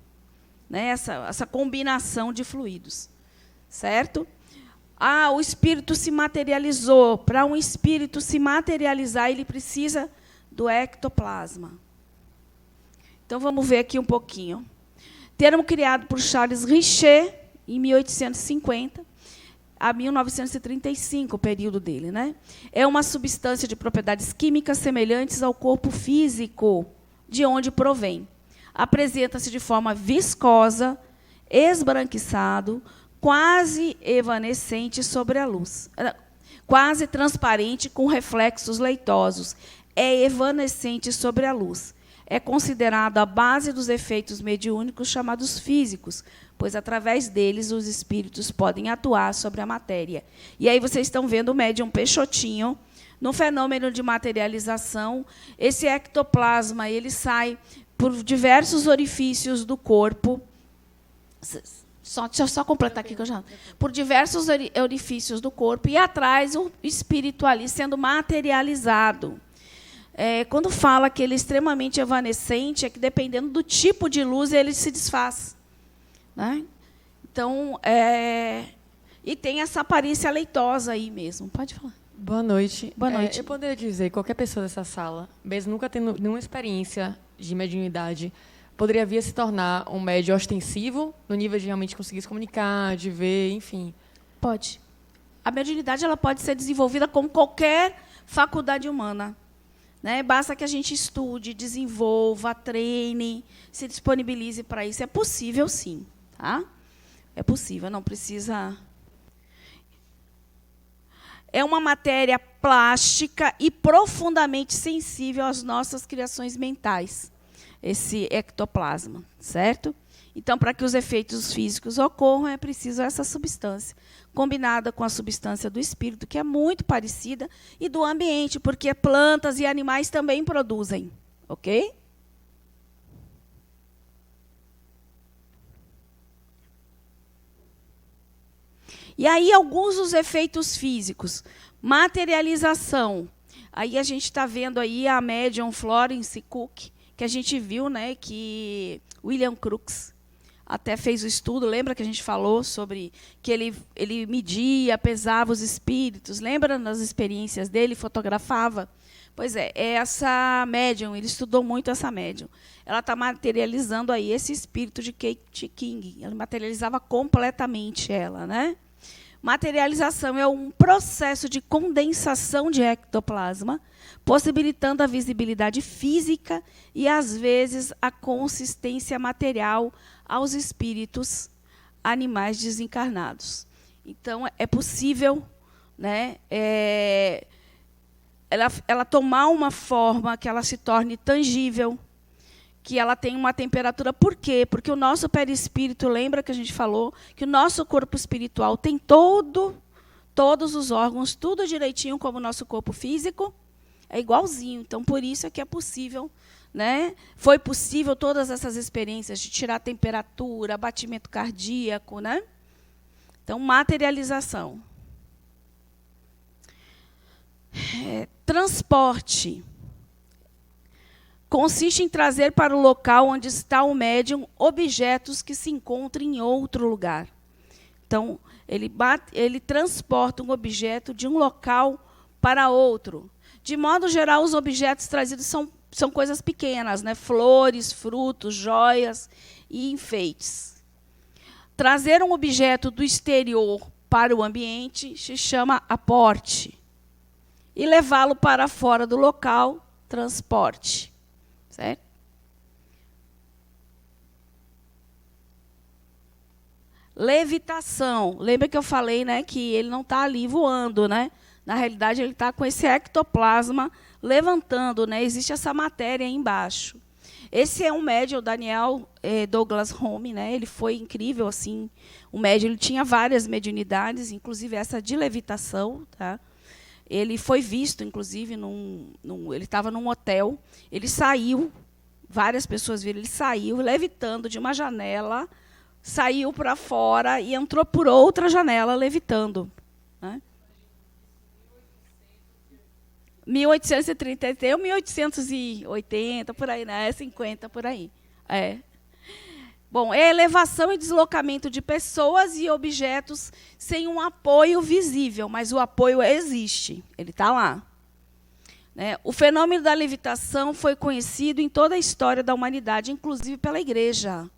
Né? Essa combinação de fluidos. Certo? O espírito se materializou. Para um espírito se materializar, ele precisa do ectoplasma. Então, vamos ver aqui um pouquinho. Termo criado por Charles Richer, em 1850 a 1935, o período dele. Né? É uma substância de propriedades químicas semelhantes ao corpo físico, de onde provém. Apresenta-se de forma viscosa, esbranquiçado, quase evanescente sobre a luz. Quase transparente, com reflexos leitosos. É evanescente sobre a luz. É considerado a base dos efeitos mediúnicos chamados físicos, pois, através deles, os espíritos podem atuar sobre a matéria. E aí vocês estão vendo o médium Peixotinho, no fenômeno de materialização. Esse ectoplasma ele sai por diversos orifícios do corpo. Deixa eu só completar aqui, que eu já... Por diversos orifícios do corpo, e atrás o espírito ali sendo materializado. Quando fala que ele é extremamente evanescente, é que, dependendo do tipo de luz, ele se desfaz. Né? Então, e tem essa aparência leitosa aí mesmo. Pode falar. Boa noite. Boa noite. Eu poderia dizer, qualquer pessoa dessa sala, mesmo nunca tendo nenhuma experiência de mediunidade, poderia vir a se tornar um médium ostensivo, no nível de realmente conseguir se comunicar, de ver, enfim. Pode. A mediunidade ela pode ser desenvolvida como qualquer faculdade humana. Né? Basta que a gente estude, desenvolva, treine, se disponibilize para isso. É possível, sim. Tá? É possível, não precisa... é uma matéria plástica e profundamente sensível às nossas criações mentais, esse ectoplasma, certo? Então, para que os efeitos físicos ocorram, é preciso essa substância, combinada com a substância do espírito, que é muito parecida, e do ambiente, porque plantas e animais também produzem, ok? E aí, alguns dos efeitos físicos. Materialização. Aí a gente está vendo aí a médium Florence Cook, que a gente viu, né, que William Crookes até fez o estudo. Lembra que a gente falou sobre que ele media, pesava os espíritos? Lembra das experiências dele? Fotografava? Pois é, essa médium, ele estudou muito essa médium. Ela está materializando aí esse espírito de Kate King. Ela materializava completamente ela, né? Materialização é um processo de condensação de ectoplasma, possibilitando a visibilidade física e, às vezes, a consistência material aos espíritos animais desencarnados. Então, é possível, né, ela tomar uma forma que ela se torne tangível, que ela tem uma temperatura. Por quê? Porque o nosso perispírito, lembra que a gente falou que o nosso corpo espiritual tem todos os órgãos, tudo direitinho como o nosso corpo físico, é igualzinho. Então, por isso é que é possível, né? Foi possível todas essas experiências de tirar a temperatura, batimento cardíaco, né? Então, materialização. Transporte. Consiste em trazer para o local onde está o médium objetos que se encontram em outro lugar. Então, ele transporta um objeto de um local para outro. De modo geral, os objetos trazidos são coisas pequenas, né? Flores, frutos, joias e enfeites. Trazer um objeto do exterior para o ambiente se chama aporte. E levá-lo para fora do local, transporte. Certo? Levitação. Lembra que eu falei, né, que ele não está ali voando, né? Na realidade, ele está com esse ectoplasma levantando, né? Existe essa matéria aí embaixo. Esse é um médium, o Daniel Douglas Home, né? Ele foi incrível, assim. O médium, ele tinha várias mediunidades, inclusive essa de levitação, tá? Ele foi visto, inclusive, ele estava num hotel, ele saiu, várias pessoas viram, ele saiu levitando de uma janela, saiu para fora e entrou por outra janela levitando. Né? 1830, 1880, por aí, né? 50, por aí. É. Bom, é elevação e deslocamento de pessoas e objetos sem um apoio visível, mas o apoio existe, ele está lá. Né? O fenômeno da levitação foi conhecido em toda a história da humanidade, inclusive pela Igreja,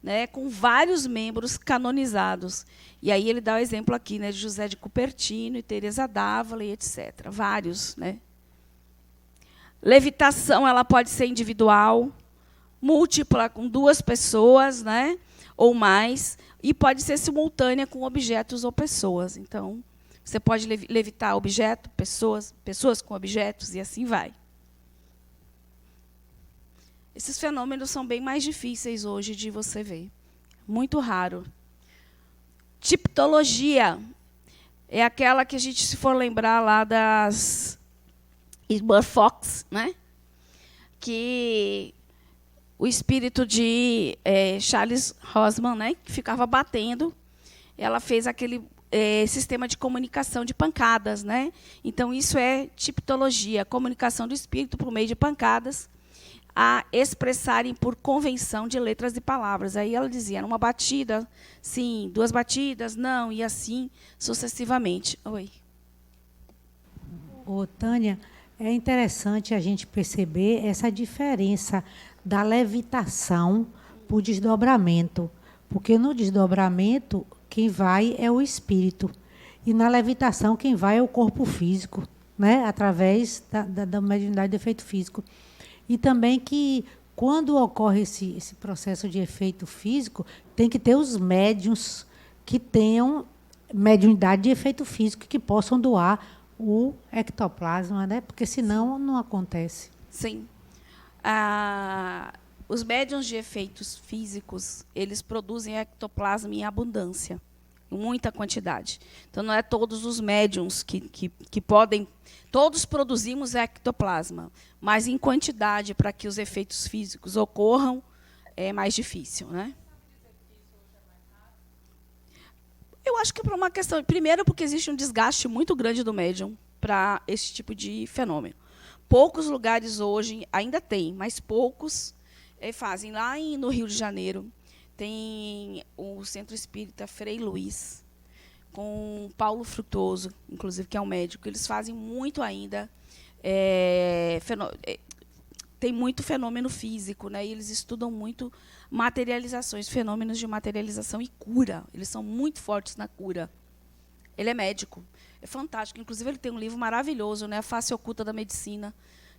né? Com vários membros canonizados. E aí ele dá o exemplo aqui, né, de José de Cupertino e Teresa d'Ávila, e etc. Vários. Né? Levitação ela pode ser individual, múltipla com duas pessoas, né, ou mais, e pode ser simultânea com objetos ou pessoas. Então, você pode levitar objeto, pessoas com objetos, e assim vai. Esses fenômenos são bem mais difíceis hoje de você ver. Muito raro. Tipologia é aquela que a gente, se for lembrar lá das irmãs Fox, né, que o espírito de Charles Rosman, né, que ficava batendo, ela fez aquele sistema de comunicação de pancadas. Né? Então, isso é tipologia, comunicação do espírito por meio de pancadas, a expressarem por convenção de letras e palavras. Aí ela dizia, uma batida, sim, duas batidas, não, e assim sucessivamente. Oi. Ô, Tânia, é interessante a gente perceber essa diferença da levitação para o desdobramento, porque no desdobramento quem vai é o espírito e na levitação quem vai é o corpo físico, né? Através da mediunidade do efeito físico. E também que quando ocorre esse processo de efeito físico, tem que ter os médiuns que tenham mediunidade de efeito físico que possam doar o ectoplasma, né? Porque senão não acontece. Sim. Os médiuns de efeitos físicos, eles produzem ectoplasma em abundância, em muita quantidade. Então, não é todos os médiuns que podem... Todos produzimos ectoplasma, mas em quantidade, para que os efeitos físicos ocorram, é mais difícil, né? Eu acho que é por uma questão... Primeiro, porque existe um desgaste muito grande do médium para esse tipo de fenômeno. Poucos lugares hoje ainda tem, mas poucos fazem. Lá no Rio de Janeiro, tem o Centro Espírita Frei Luiz, com Paulo Frutuoso, inclusive, que é um médico. Eles fazem muito ainda... tem muito fenômeno físico, né? E eles estudam muito materializações, fenômenos de materialização e cura. Eles são muito fortes na cura. Ele é médico. É fantástico. Inclusive, ele tem um livro maravilhoso, né? A Face Oculta da Medicina.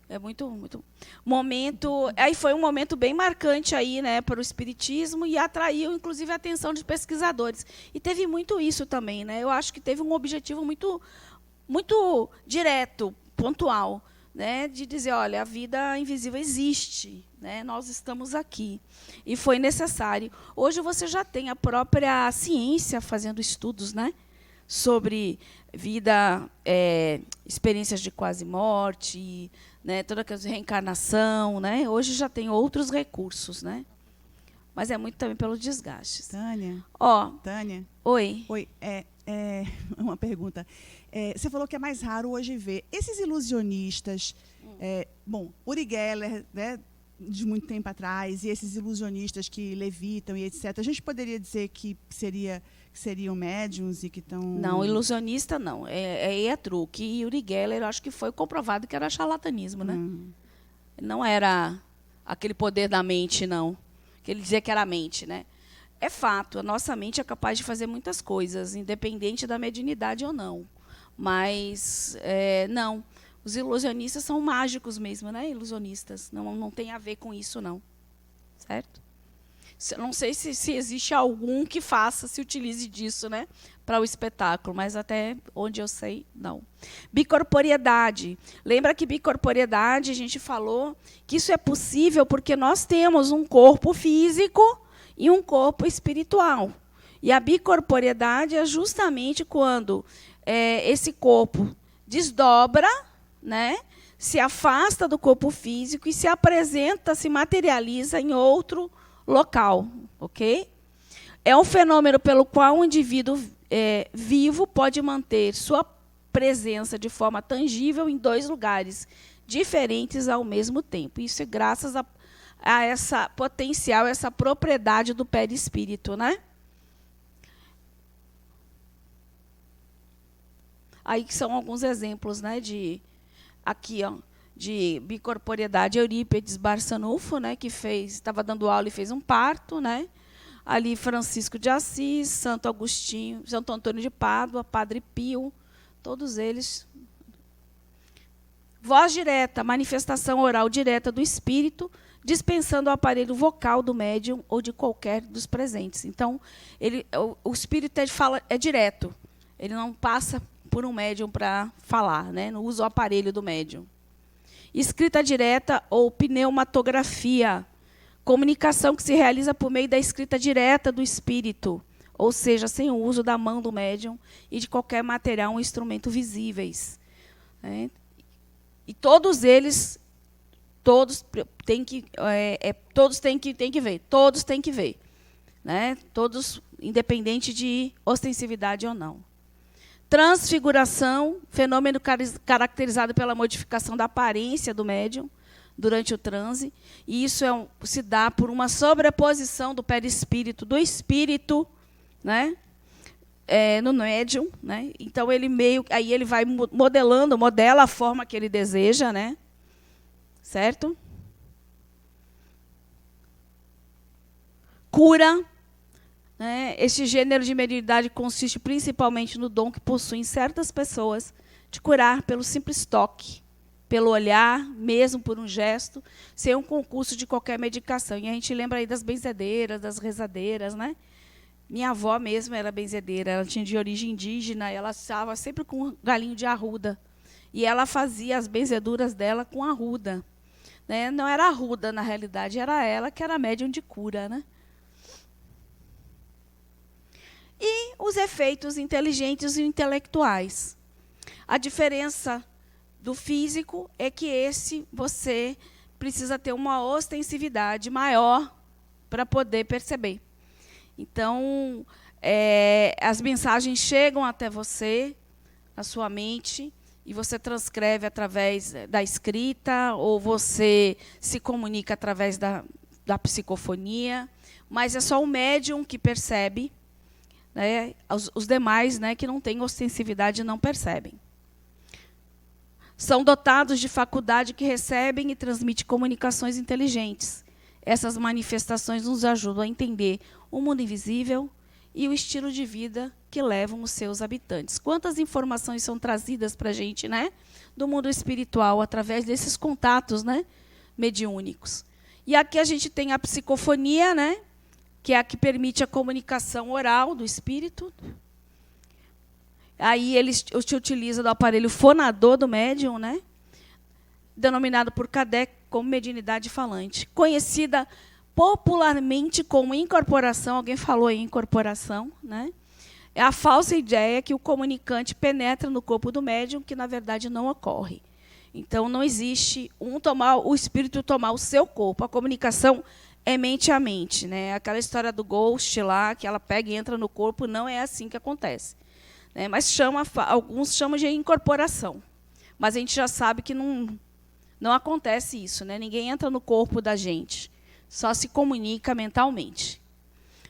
É muito, muito momento. Aí foi um momento bem marcante aí, né, para o espiritismo e atraiu, inclusive, a atenção de pesquisadores. E teve muito isso também, né? Eu acho que teve um objetivo muito, muito direto, pontual, né, de dizer, olha, a vida invisível existe, né? Nós estamos aqui. E foi necessário. Hoje você já tem a própria ciência fazendo estudos, né, sobre vida, experiências de quase morte, né, toda a reencarnação, né? Hoje já tem outros recursos, né? Mas é muito também pelo desgaste. Tânia. Tânia. Oi. Oi. Uma pergunta. Você falou que é mais raro hoje ver esses ilusionistas. Uri Geller, né, de muito tempo atrás, e esses ilusionistas que levitam e etc. A gente poderia dizer que seriam médiums e que estão... Não, ilusionista não. É truque. E Uri Geller, eu acho que foi comprovado que era charlatanismo, né? Não era aquele poder da mente, não. Que ele dizia que era a mente, né? É fato, a nossa mente é capaz de fazer muitas coisas, independente da mediunidade ou não. Mas, não. Os ilusionistas são mágicos mesmo, né? Ilusionistas. Não tem a ver com isso, não. Certo? Não sei se existe algum que se utilize disso, né, para o espetáculo, mas até onde eu sei, não. Bicorporiedade. Lembra que bicorporiedade, a gente falou que isso é possível porque nós temos um corpo físico e um corpo espiritual. E a bicorporiedade é justamente quando esse corpo desdobra, né, se afasta do corpo físico e se apresenta, se materializa em outro local, ok? É um fenômeno pelo qual um indivíduo vivo pode manter sua presença de forma tangível em 2 lugares diferentes ao mesmo tempo. Isso é graças a essa potencial, essa propriedade do perispírito, né? Aí que são alguns exemplos, né, de bicorporiedade. Eurípides Barçanufo, né, que estava dando aula e fez um parto, né? Ali Francisco de Assis, Santo Agostinho, Santo Antônio de Pádua, Padre Pio, todos eles. Voz direta, manifestação oral direta do espírito, dispensando o aparelho vocal do médium ou de qualquer dos presentes. Então, o espírito é direto. Ele não passa por um médium para falar, né? Não usa o aparelho do médium. Escrita direta ou pneumatografia, comunicação que se realiza por meio da escrita direta do espírito, ou seja, sem o uso da mão do médium e de qualquer material ou instrumento visíveis. Né? E todos eles, têm que ver. Né? Todos, independente de ostensividade ou não. Transfiguração, fenômeno caracterizado pela modificação da aparência do médium durante o transe. E isso se dá por uma sobreposição do perispírito, do espírito, né, no médium. Né? Então, aí ele vai modela a forma que ele deseja, né? Certo? Cura. Este gênero de mediunidade consiste principalmente no dom que possuem certas pessoas de curar pelo simples toque, pelo olhar, mesmo por um gesto, sem um concurso de qualquer medicação. E a gente lembra aí das benzedeiras, das rezadeiras, né? Minha avó mesmo era benzedeira, ela tinha de origem indígena, ela estava sempre com um galinho de arruda. E ela fazia as benzeduras dela com arruda. Né? Não era arruda, na realidade, era ela que era médium de cura. Né? E os efeitos inteligentes e intelectuais. A diferença do físico é que você precisa ter uma ostensividade maior para poder perceber. Então, as mensagens chegam até você, na sua mente, e você transcreve através da escrita, ou você se comunica através da psicofonia, mas é só o médium que percebe, né? Os demais, né, que não têm ostensividade não percebem. São dotados de faculdade que recebem e transmitem comunicações inteligentes. Essas manifestações nos ajudam a entender o mundo invisível e o estilo de vida que levam os seus habitantes. Quantas informações são trazidas para a gente, né, do mundo espiritual através desses contatos, né, mediúnicos. E aqui a gente tem a psicofonia, né, que é a que permite a comunicação oral do espírito. Aí ele se utiliza do aparelho fonador do médium, né, denominado por Kardec como mediunidade falante, conhecida popularmente como incorporação. Alguém falou em incorporação, né? É a falsa ideia que o comunicante penetra no corpo do médium, que na verdade não ocorre. Então não existe o espírito tomar o seu corpo. A comunicação é mente a mente, né? Aquela história do ghost lá, que ela pega e entra no corpo, não é assim que acontece. Né? Mas alguns chamam de incorporação. Mas a gente já sabe que não acontece isso, né? Ninguém entra no corpo da gente, só se comunica mentalmente.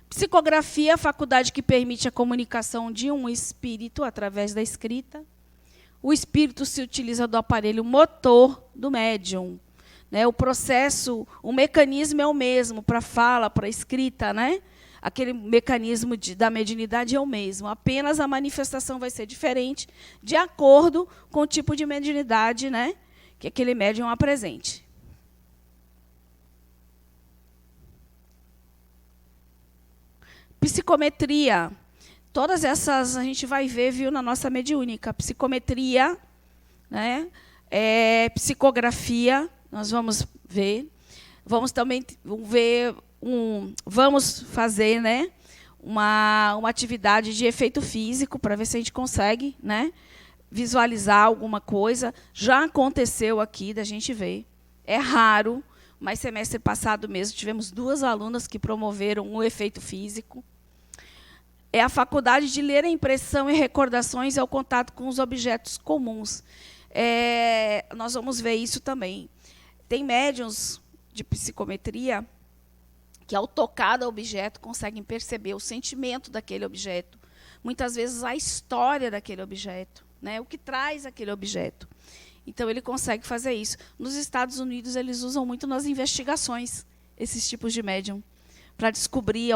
Psicografia, a faculdade que permite a comunicação de um espírito através da escrita. O espírito se utiliza do aparelho motor do médium. Né? O processo, o mecanismo é o mesmo para a fala, para a escrita, né? Aquele mecanismo da mediunidade é o mesmo, apenas a manifestação vai ser diferente de acordo com o tipo de mediunidade, né, que aquele médium apresente. Psicometria. Todas essas a gente vai ver, viu, na nossa mediúnica. Psicometria, né, psicografia, nós vamos ver. Vamos também ver vamos fazer, né, uma atividade de efeito físico para ver se a gente consegue, né, visualizar alguma coisa. Já aconteceu aqui da gente ver. É raro, mas semestre passado mesmo tivemos 2 alunas que promoveram um efeito físico. É a faculdade de ler a impressão e recordações ao contato com os objetos comuns. Nós vamos ver isso também. Tem médiuns de psicometria que, ao tocar o objeto, conseguem perceber o sentimento daquele objeto, muitas vezes a história daquele objeto, né, o que traz aquele objeto. Então, ele consegue fazer isso. Nos Estados Unidos, eles usam muito nas investigações esses tipos de médium, para descobrir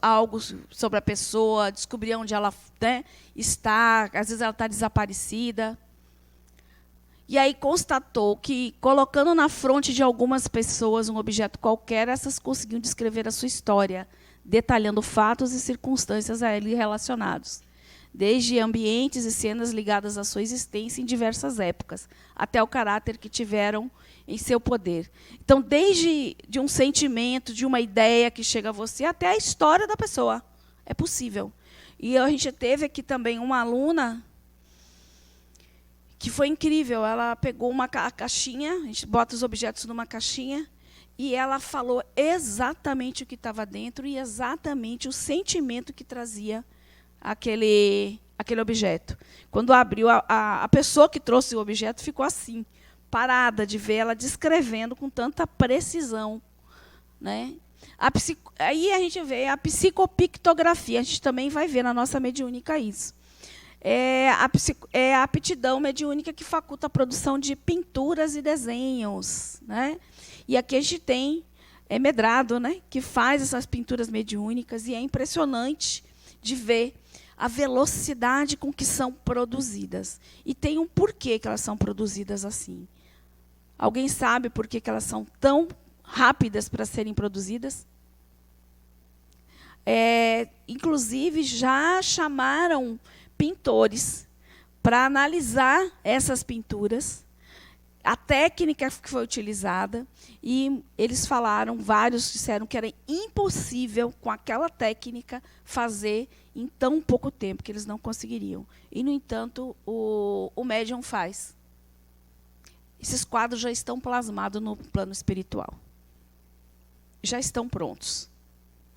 algo sobre a pessoa, descobrir onde ela, né, está, às vezes ela está desaparecida. E aí constatou que, colocando na fronte de algumas pessoas um objeto qualquer, essas conseguiam descrever a sua história, detalhando fatos e circunstâncias a ele relacionados, desde ambientes e cenas ligadas à sua existência em diversas épocas, até o caráter que tiveram em seu poder. Então, desde de um sentimento, de uma ideia que chega a você, até a história da pessoa. É possível. E a gente teve aqui também uma aluna que foi incrível. Ela pegou uma caixinha, a gente bota os objetos numa caixinha, e ela falou exatamente o que estava dentro e exatamente o sentimento que trazia aquele objeto. Quando abriu, a pessoa que trouxe o objeto ficou assim, parada de ver ela descrevendo com tanta precisão. Né? Aí a gente vê a psicopictografia, a gente também vai ver na nossa mediúnica isso. É a aptidão mediúnica que faculta a produção de pinturas e desenhos. Né? E aqui a gente tem Medrado, né, que faz essas pinturas mediúnicas, e é impressionante de ver a velocidade com que são produzidas. E tem um porquê que elas são produzidas assim. Alguém sabe por que elas são tão rápidas para serem produzidas? Inclusive, já chamaram pintores para analisar essas pinturas, a técnica que foi utilizada, e eles falaram, vários disseram que era impossível, com aquela técnica, fazer em tão pouco tempo, que eles não conseguiriam. E, no entanto, o médium faz. Esses quadros já estão plasmados no plano espiritual. Já estão prontos,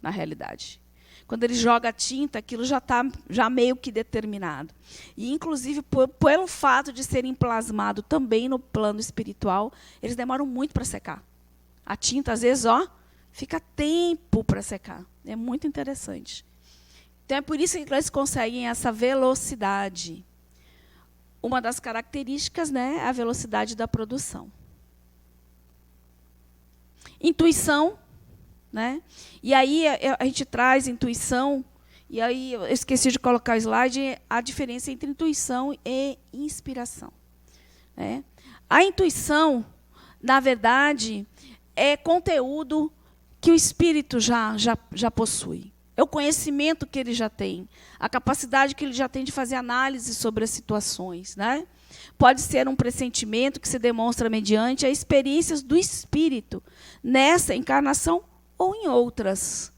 na realidade. Quando ele joga a tinta, aquilo já está meio que determinado. E, inclusive, pelo fato de serem plasmados também no plano espiritual, eles demoram muito para secar. A tinta, às vezes, fica tempo para secar. É muito interessante. Então, é por isso que eles conseguem essa velocidade. Uma das características, né, é a velocidade da produção. Intuição. Né? E aí a gente traz intuição, e aí eu esqueci de colocar o slide, a diferença entre intuição e inspiração. Né? A intuição, na verdade, é conteúdo que o espírito já possui. É o conhecimento que ele já tem, a capacidade que ele já tem de fazer análise sobre as situações. Né? Pode ser um pressentimento que se demonstra mediante as experiências do espírito nessa encarnação ou em outras,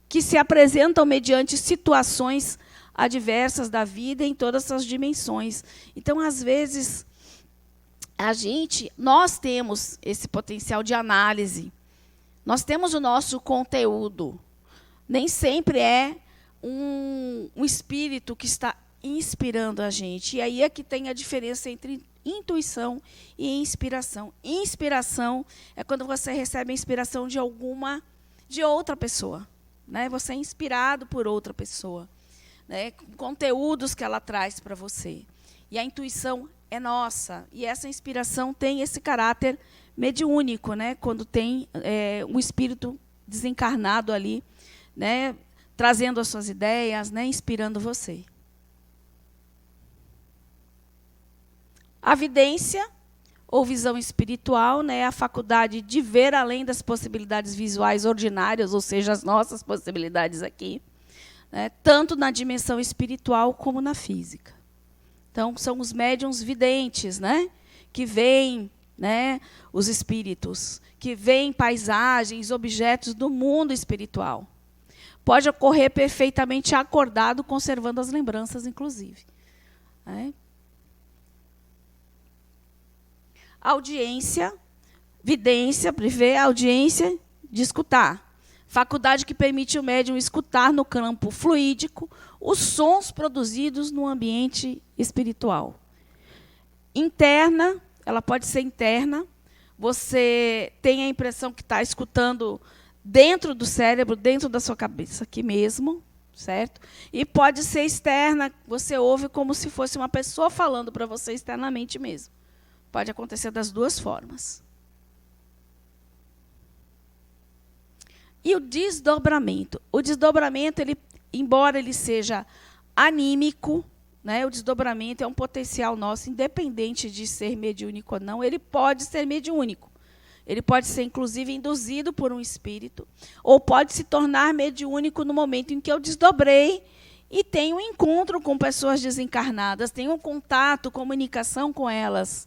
que se apresentam mediante situações adversas da vida em todas as dimensões. Então, às vezes, nós temos esse potencial de análise, nós temos o nosso conteúdo. Nem sempre é um espírito que está inspirando a gente. E aí é que tem a diferença entre intuição e inspiração. Inspiração é quando você recebe a inspiração de outra pessoa, né? Você é inspirado por outra pessoa, né? Conteúdos que ela traz para você. E a intuição é nossa. E essa inspiração tem esse caráter mediúnico, né? Quando tem um espírito desencarnado ali, né? Trazendo as suas ideias, né? Inspirando você. A vidência, ou visão espiritual, né, é a faculdade de ver além das possibilidades visuais ordinárias, ou seja, as nossas possibilidades aqui, né, tanto na dimensão espiritual como na física. Então, são os médiuns videntes, né, que veem, né, os espíritos, que veem paisagens, objetos do mundo espiritual. Pode ocorrer perfeitamente acordado, conservando as lembranças, inclusive. Né? Audiência, vidência, prevê a audiência de escutar. Faculdade que permite o médium escutar no campo fluídico os sons produzidos no ambiente espiritual. Interna, ela pode ser interna. Você tem a impressão que está escutando dentro do cérebro, dentro da sua cabeça, aqui mesmo, certo? E pode ser externa, você ouve como se fosse uma pessoa falando para você externamente mesmo. Pode acontecer das duas formas. E o desdobramento. O desdobramento, embora ele seja anímico, né, o desdobramento é um potencial nosso, independente de ser mediúnico ou não, ele pode ser mediúnico. Ele pode ser, inclusive, induzido por um espírito, ou pode se tornar mediúnico no momento em que eu desdobrei e tenho um encontro com pessoas desencarnadas, tenho um contato, comunicação com elas.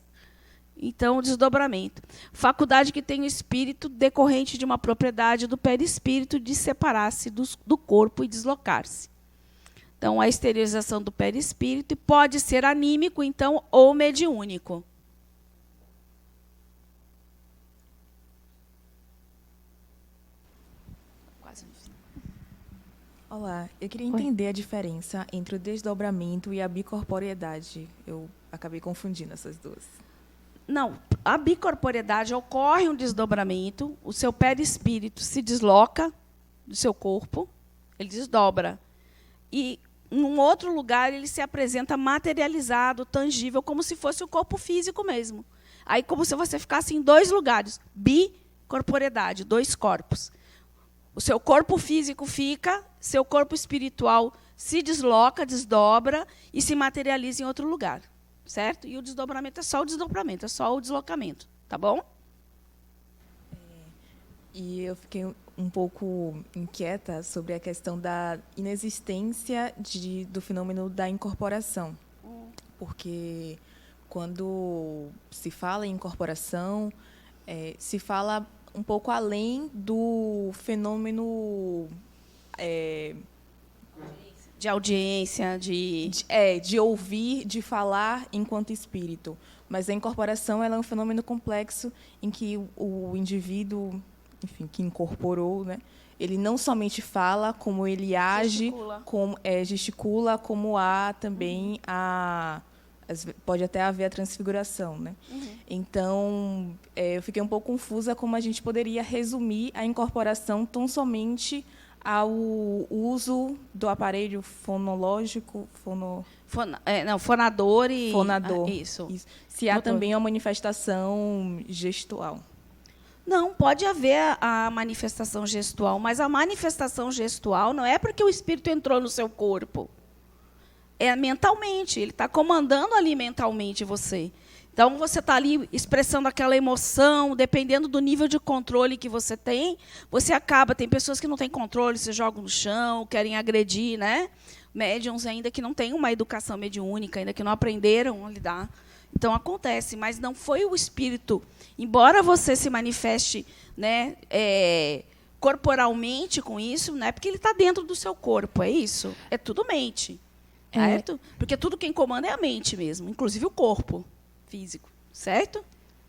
Então, o desdobramento. Faculdade que tem o espírito decorrente de uma propriedade do perispírito de separar-se do corpo e deslocar-se. Então, a exteriorização do perispírito pode ser anímico, então, ou mediúnico. Olá, eu queria entender a diferença entre o desdobramento e a bicorporeidade. Eu acabei confundindo essas duas. Não, a bicorporeidade ocorre um desdobramento, o seu perispírito se desloca do seu corpo, ele desdobra. E, em um outro lugar, ele se apresenta materializado, tangível, como se fosse o corpo físico mesmo. Aí, como se você ficasse em dois lugares, bicorporeidade, dois corpos. O seu corpo físico fica, seu corpo espiritual se desloca, desdobra e se materializa em outro lugar. Certo? E o desdobramento é só o desdobramento, é só o deslocamento. Tá bom? E eu fiquei um pouco inquieta sobre a questão da inexistência do fenômeno da incorporação. Porque quando se fala em incorporação, se fala um pouco além do fenômeno de audiência, de ouvir, de falar enquanto espírito. Mas a incorporação ela é um fenômeno complexo em que o indivíduo, enfim, que incorporou, né, ele não somente fala, como ele age, gesticula, como há também pode até haver a transfiguração, né? Então, eu fiquei um pouco confusa como a gente poderia resumir a incorporação tão somente ao uso do aparelho fonológico, fonador e... Fonador. Isso. Se há também uma manifestação gestual. Não, pode haver a manifestação gestual, mas a manifestação gestual não é porque o espírito entrou no seu corpo. É mentalmente, ele está comandando ali mentalmente você. Então, você está ali expressando aquela emoção, dependendo do nível de controle que você tem, você acaba... Tem pessoas que não têm controle, se jogam no chão, querem agredir, né? Médiuns ainda que não têm uma educação mediúnica, ainda que não aprenderam a lidar. Então, acontece, mas não foi o espírito. Embora você se manifeste, né, corporalmente com isso, não é porque ele está dentro do seu corpo, é isso. É tudo mente. Certo? Porque tudo quem comanda é a mente mesmo, inclusive o corpo físico, certo?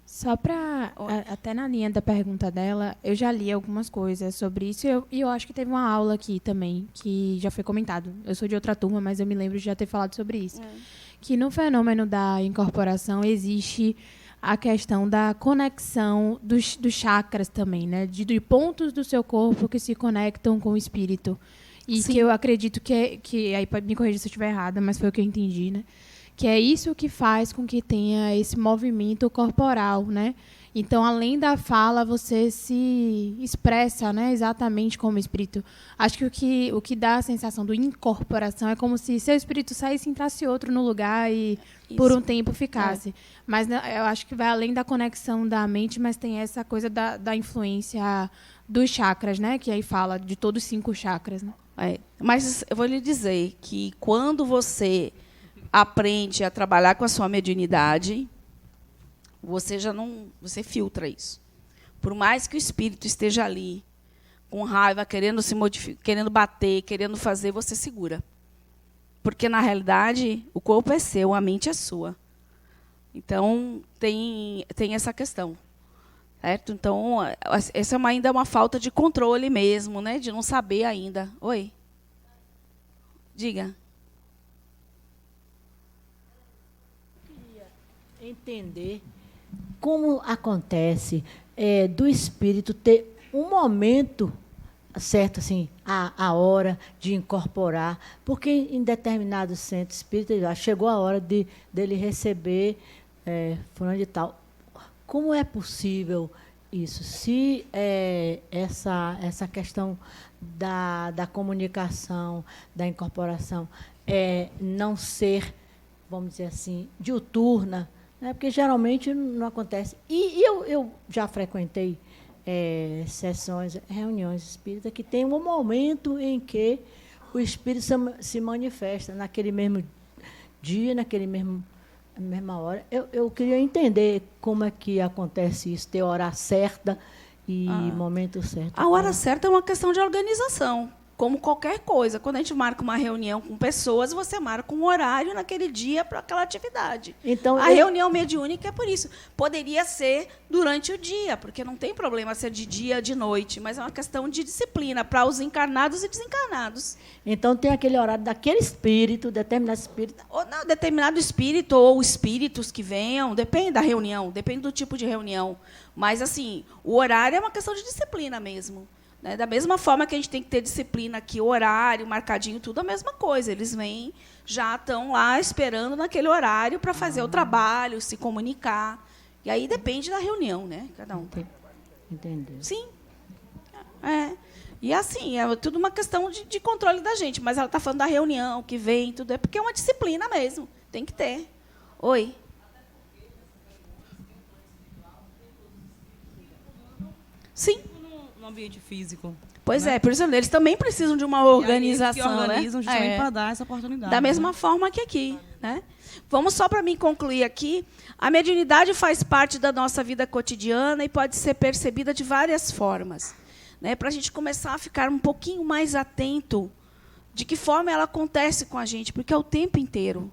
Só para, até na linha da pergunta dela, eu já li algumas coisas sobre isso e eu acho que teve uma aula aqui também, que já foi comentado. Eu sou de outra turma, mas eu me lembro de já ter falado sobre isso. Que no fenômeno da incorporação existe a questão da conexão dos chakras também, né? De pontos do seu corpo que se conectam com o espírito. E que eu acredito que aí pode me corrigir se eu estiver errada, mas foi o que eu entendi, né? Que é isso que faz com que tenha esse movimento corporal, né? Então, além da fala, você se expressa, né, exatamente como espírito. Acho que o que dá a sensação do incorporação é como se seu espírito saísse e entrasse outro no lugar e por um tempo ficasse. Mas eu acho que vai além da conexão da mente, mas tem essa coisa da influência dos chakras, né? Que aí fala de todos os 5 chakras, né? Mas eu vou lhe dizer que quando você aprende a trabalhar com a sua mediunidade, você filtra isso. Por mais que o espírito esteja ali, com raiva, querendo se modificar, querendo bater, querendo fazer, você segura. Porque, na realidade, o corpo é seu, a mente é sua. Então, tem essa questão. Certo? Então, essa ainda é uma falta de controle mesmo, né? De não saber ainda. Oi? Diga. Entender como acontece do espírito ter um momento certo, assim, a hora de incorporar, porque em determinados centros espíritas chegou a hora dele receber fulano de tal. Como é possível isso? Se essa questão da comunicação, da incorporação, não ser, vamos dizer assim, diuturna, né? Porque geralmente não acontece. E eu já frequentei sessões, reuniões espíritas, que tem um momento em que o espírito se manifesta naquele mesmo dia, naquele mesma hora. Eu queria entender como é que acontece isso, ter hora certa e momento certo. A hora certa é uma questão de organização, como qualquer coisa. Quando a gente marca uma reunião com pessoas, você marca um horário naquele dia para aquela atividade. Então, a reunião mediúnica é por isso. Poderia ser durante o dia, porque não tem problema ser de dia, de noite, mas é uma questão de disciplina para os encarnados e desencarnados. Então, tem aquele horário daquele espírito, determinado espírito. Ou não, determinado espírito ou espíritos que venham, depende da reunião, depende do tipo de reunião. Mas, assim, o horário é uma questão de disciplina mesmo. Né? Da mesma forma que a gente tem que ter disciplina aqui, horário, marcadinho, tudo a mesma coisa. Eles vêm, já estão lá esperando naquele horário para fazer o trabalho, se comunicar. E aí depende da reunião, né? Cada um. Entendeu? Sim. E assim, é tudo uma questão de controle da gente. Mas ela está falando da reunião que vem, tudo é porque é uma disciplina mesmo. Tem que ter. Oi. Sim. No no ambiente físico. Pois né? por isso eles também precisam de uma organização, e aí eles que organizam né? justamente para dar essa oportunidade. Da mesma né? forma que aqui, né? Vamos só para mim concluir aqui. A mediunidade faz parte da nossa vida cotidiana e pode ser percebida de várias formas, né? Para a gente começar a ficar um pouquinho mais atento de que forma ela acontece com a gente, porque é o tempo inteiro.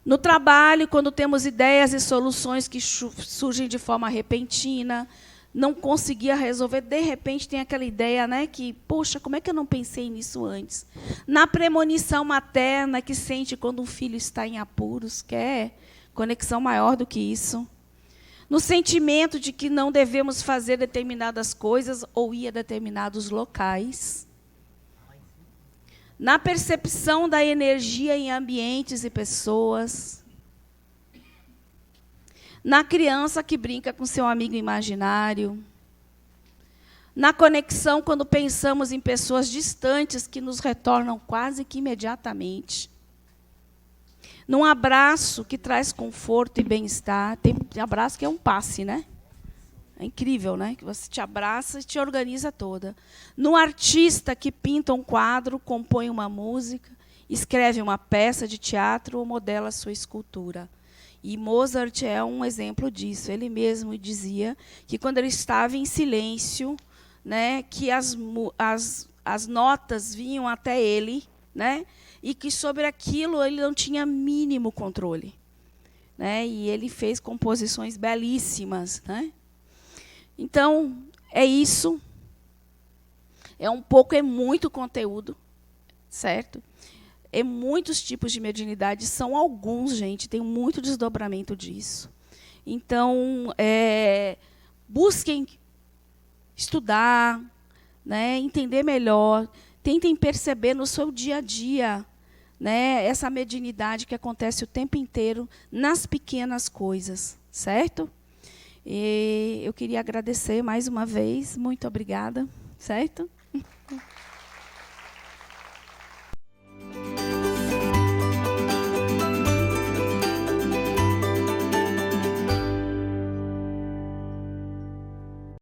No trabalho, quando temos ideias e soluções que surgem de forma repentina, não conseguia resolver, de repente tem aquela ideia, né, que, poxa, como é que eu não pensei nisso antes? Na premonição materna que sente quando um filho está em apuros, quer conexão maior do que isso. No sentimento de que não devemos fazer determinadas coisas ou ir a determinados locais. Na percepção da energia em ambientes e pessoas. Na criança que brinca com seu amigo imaginário. Na conexão quando pensamos em pessoas distantes que nos retornam quase que imediatamente. Num abraço que traz conforto e bem-estar. Tem abraço que é um passe, né? É incrível, né? Que você te abraça e te organiza toda. No artista que pinta um quadro, compõe uma música, escreve uma peça de teatro ou modela sua escultura. E Mozart é um exemplo disso. Ele mesmo dizia que quando ele estava em silêncio, né, que as notas vinham até ele, né, e que sobre aquilo ele não tinha mínimo controle, né, e ele fez composições belíssimas, né? Então, é isso. É muito conteúdo, certo? É muitos tipos de mediunidade, são alguns, gente, tem muito desdobramento disso. Então, busquem estudar, né, entender melhor, tentem perceber no seu dia a dia, né, essa mediunidade que acontece o tempo inteiro nas pequenas coisas, certo? E eu queria agradecer mais uma vez, muito obrigada, certo?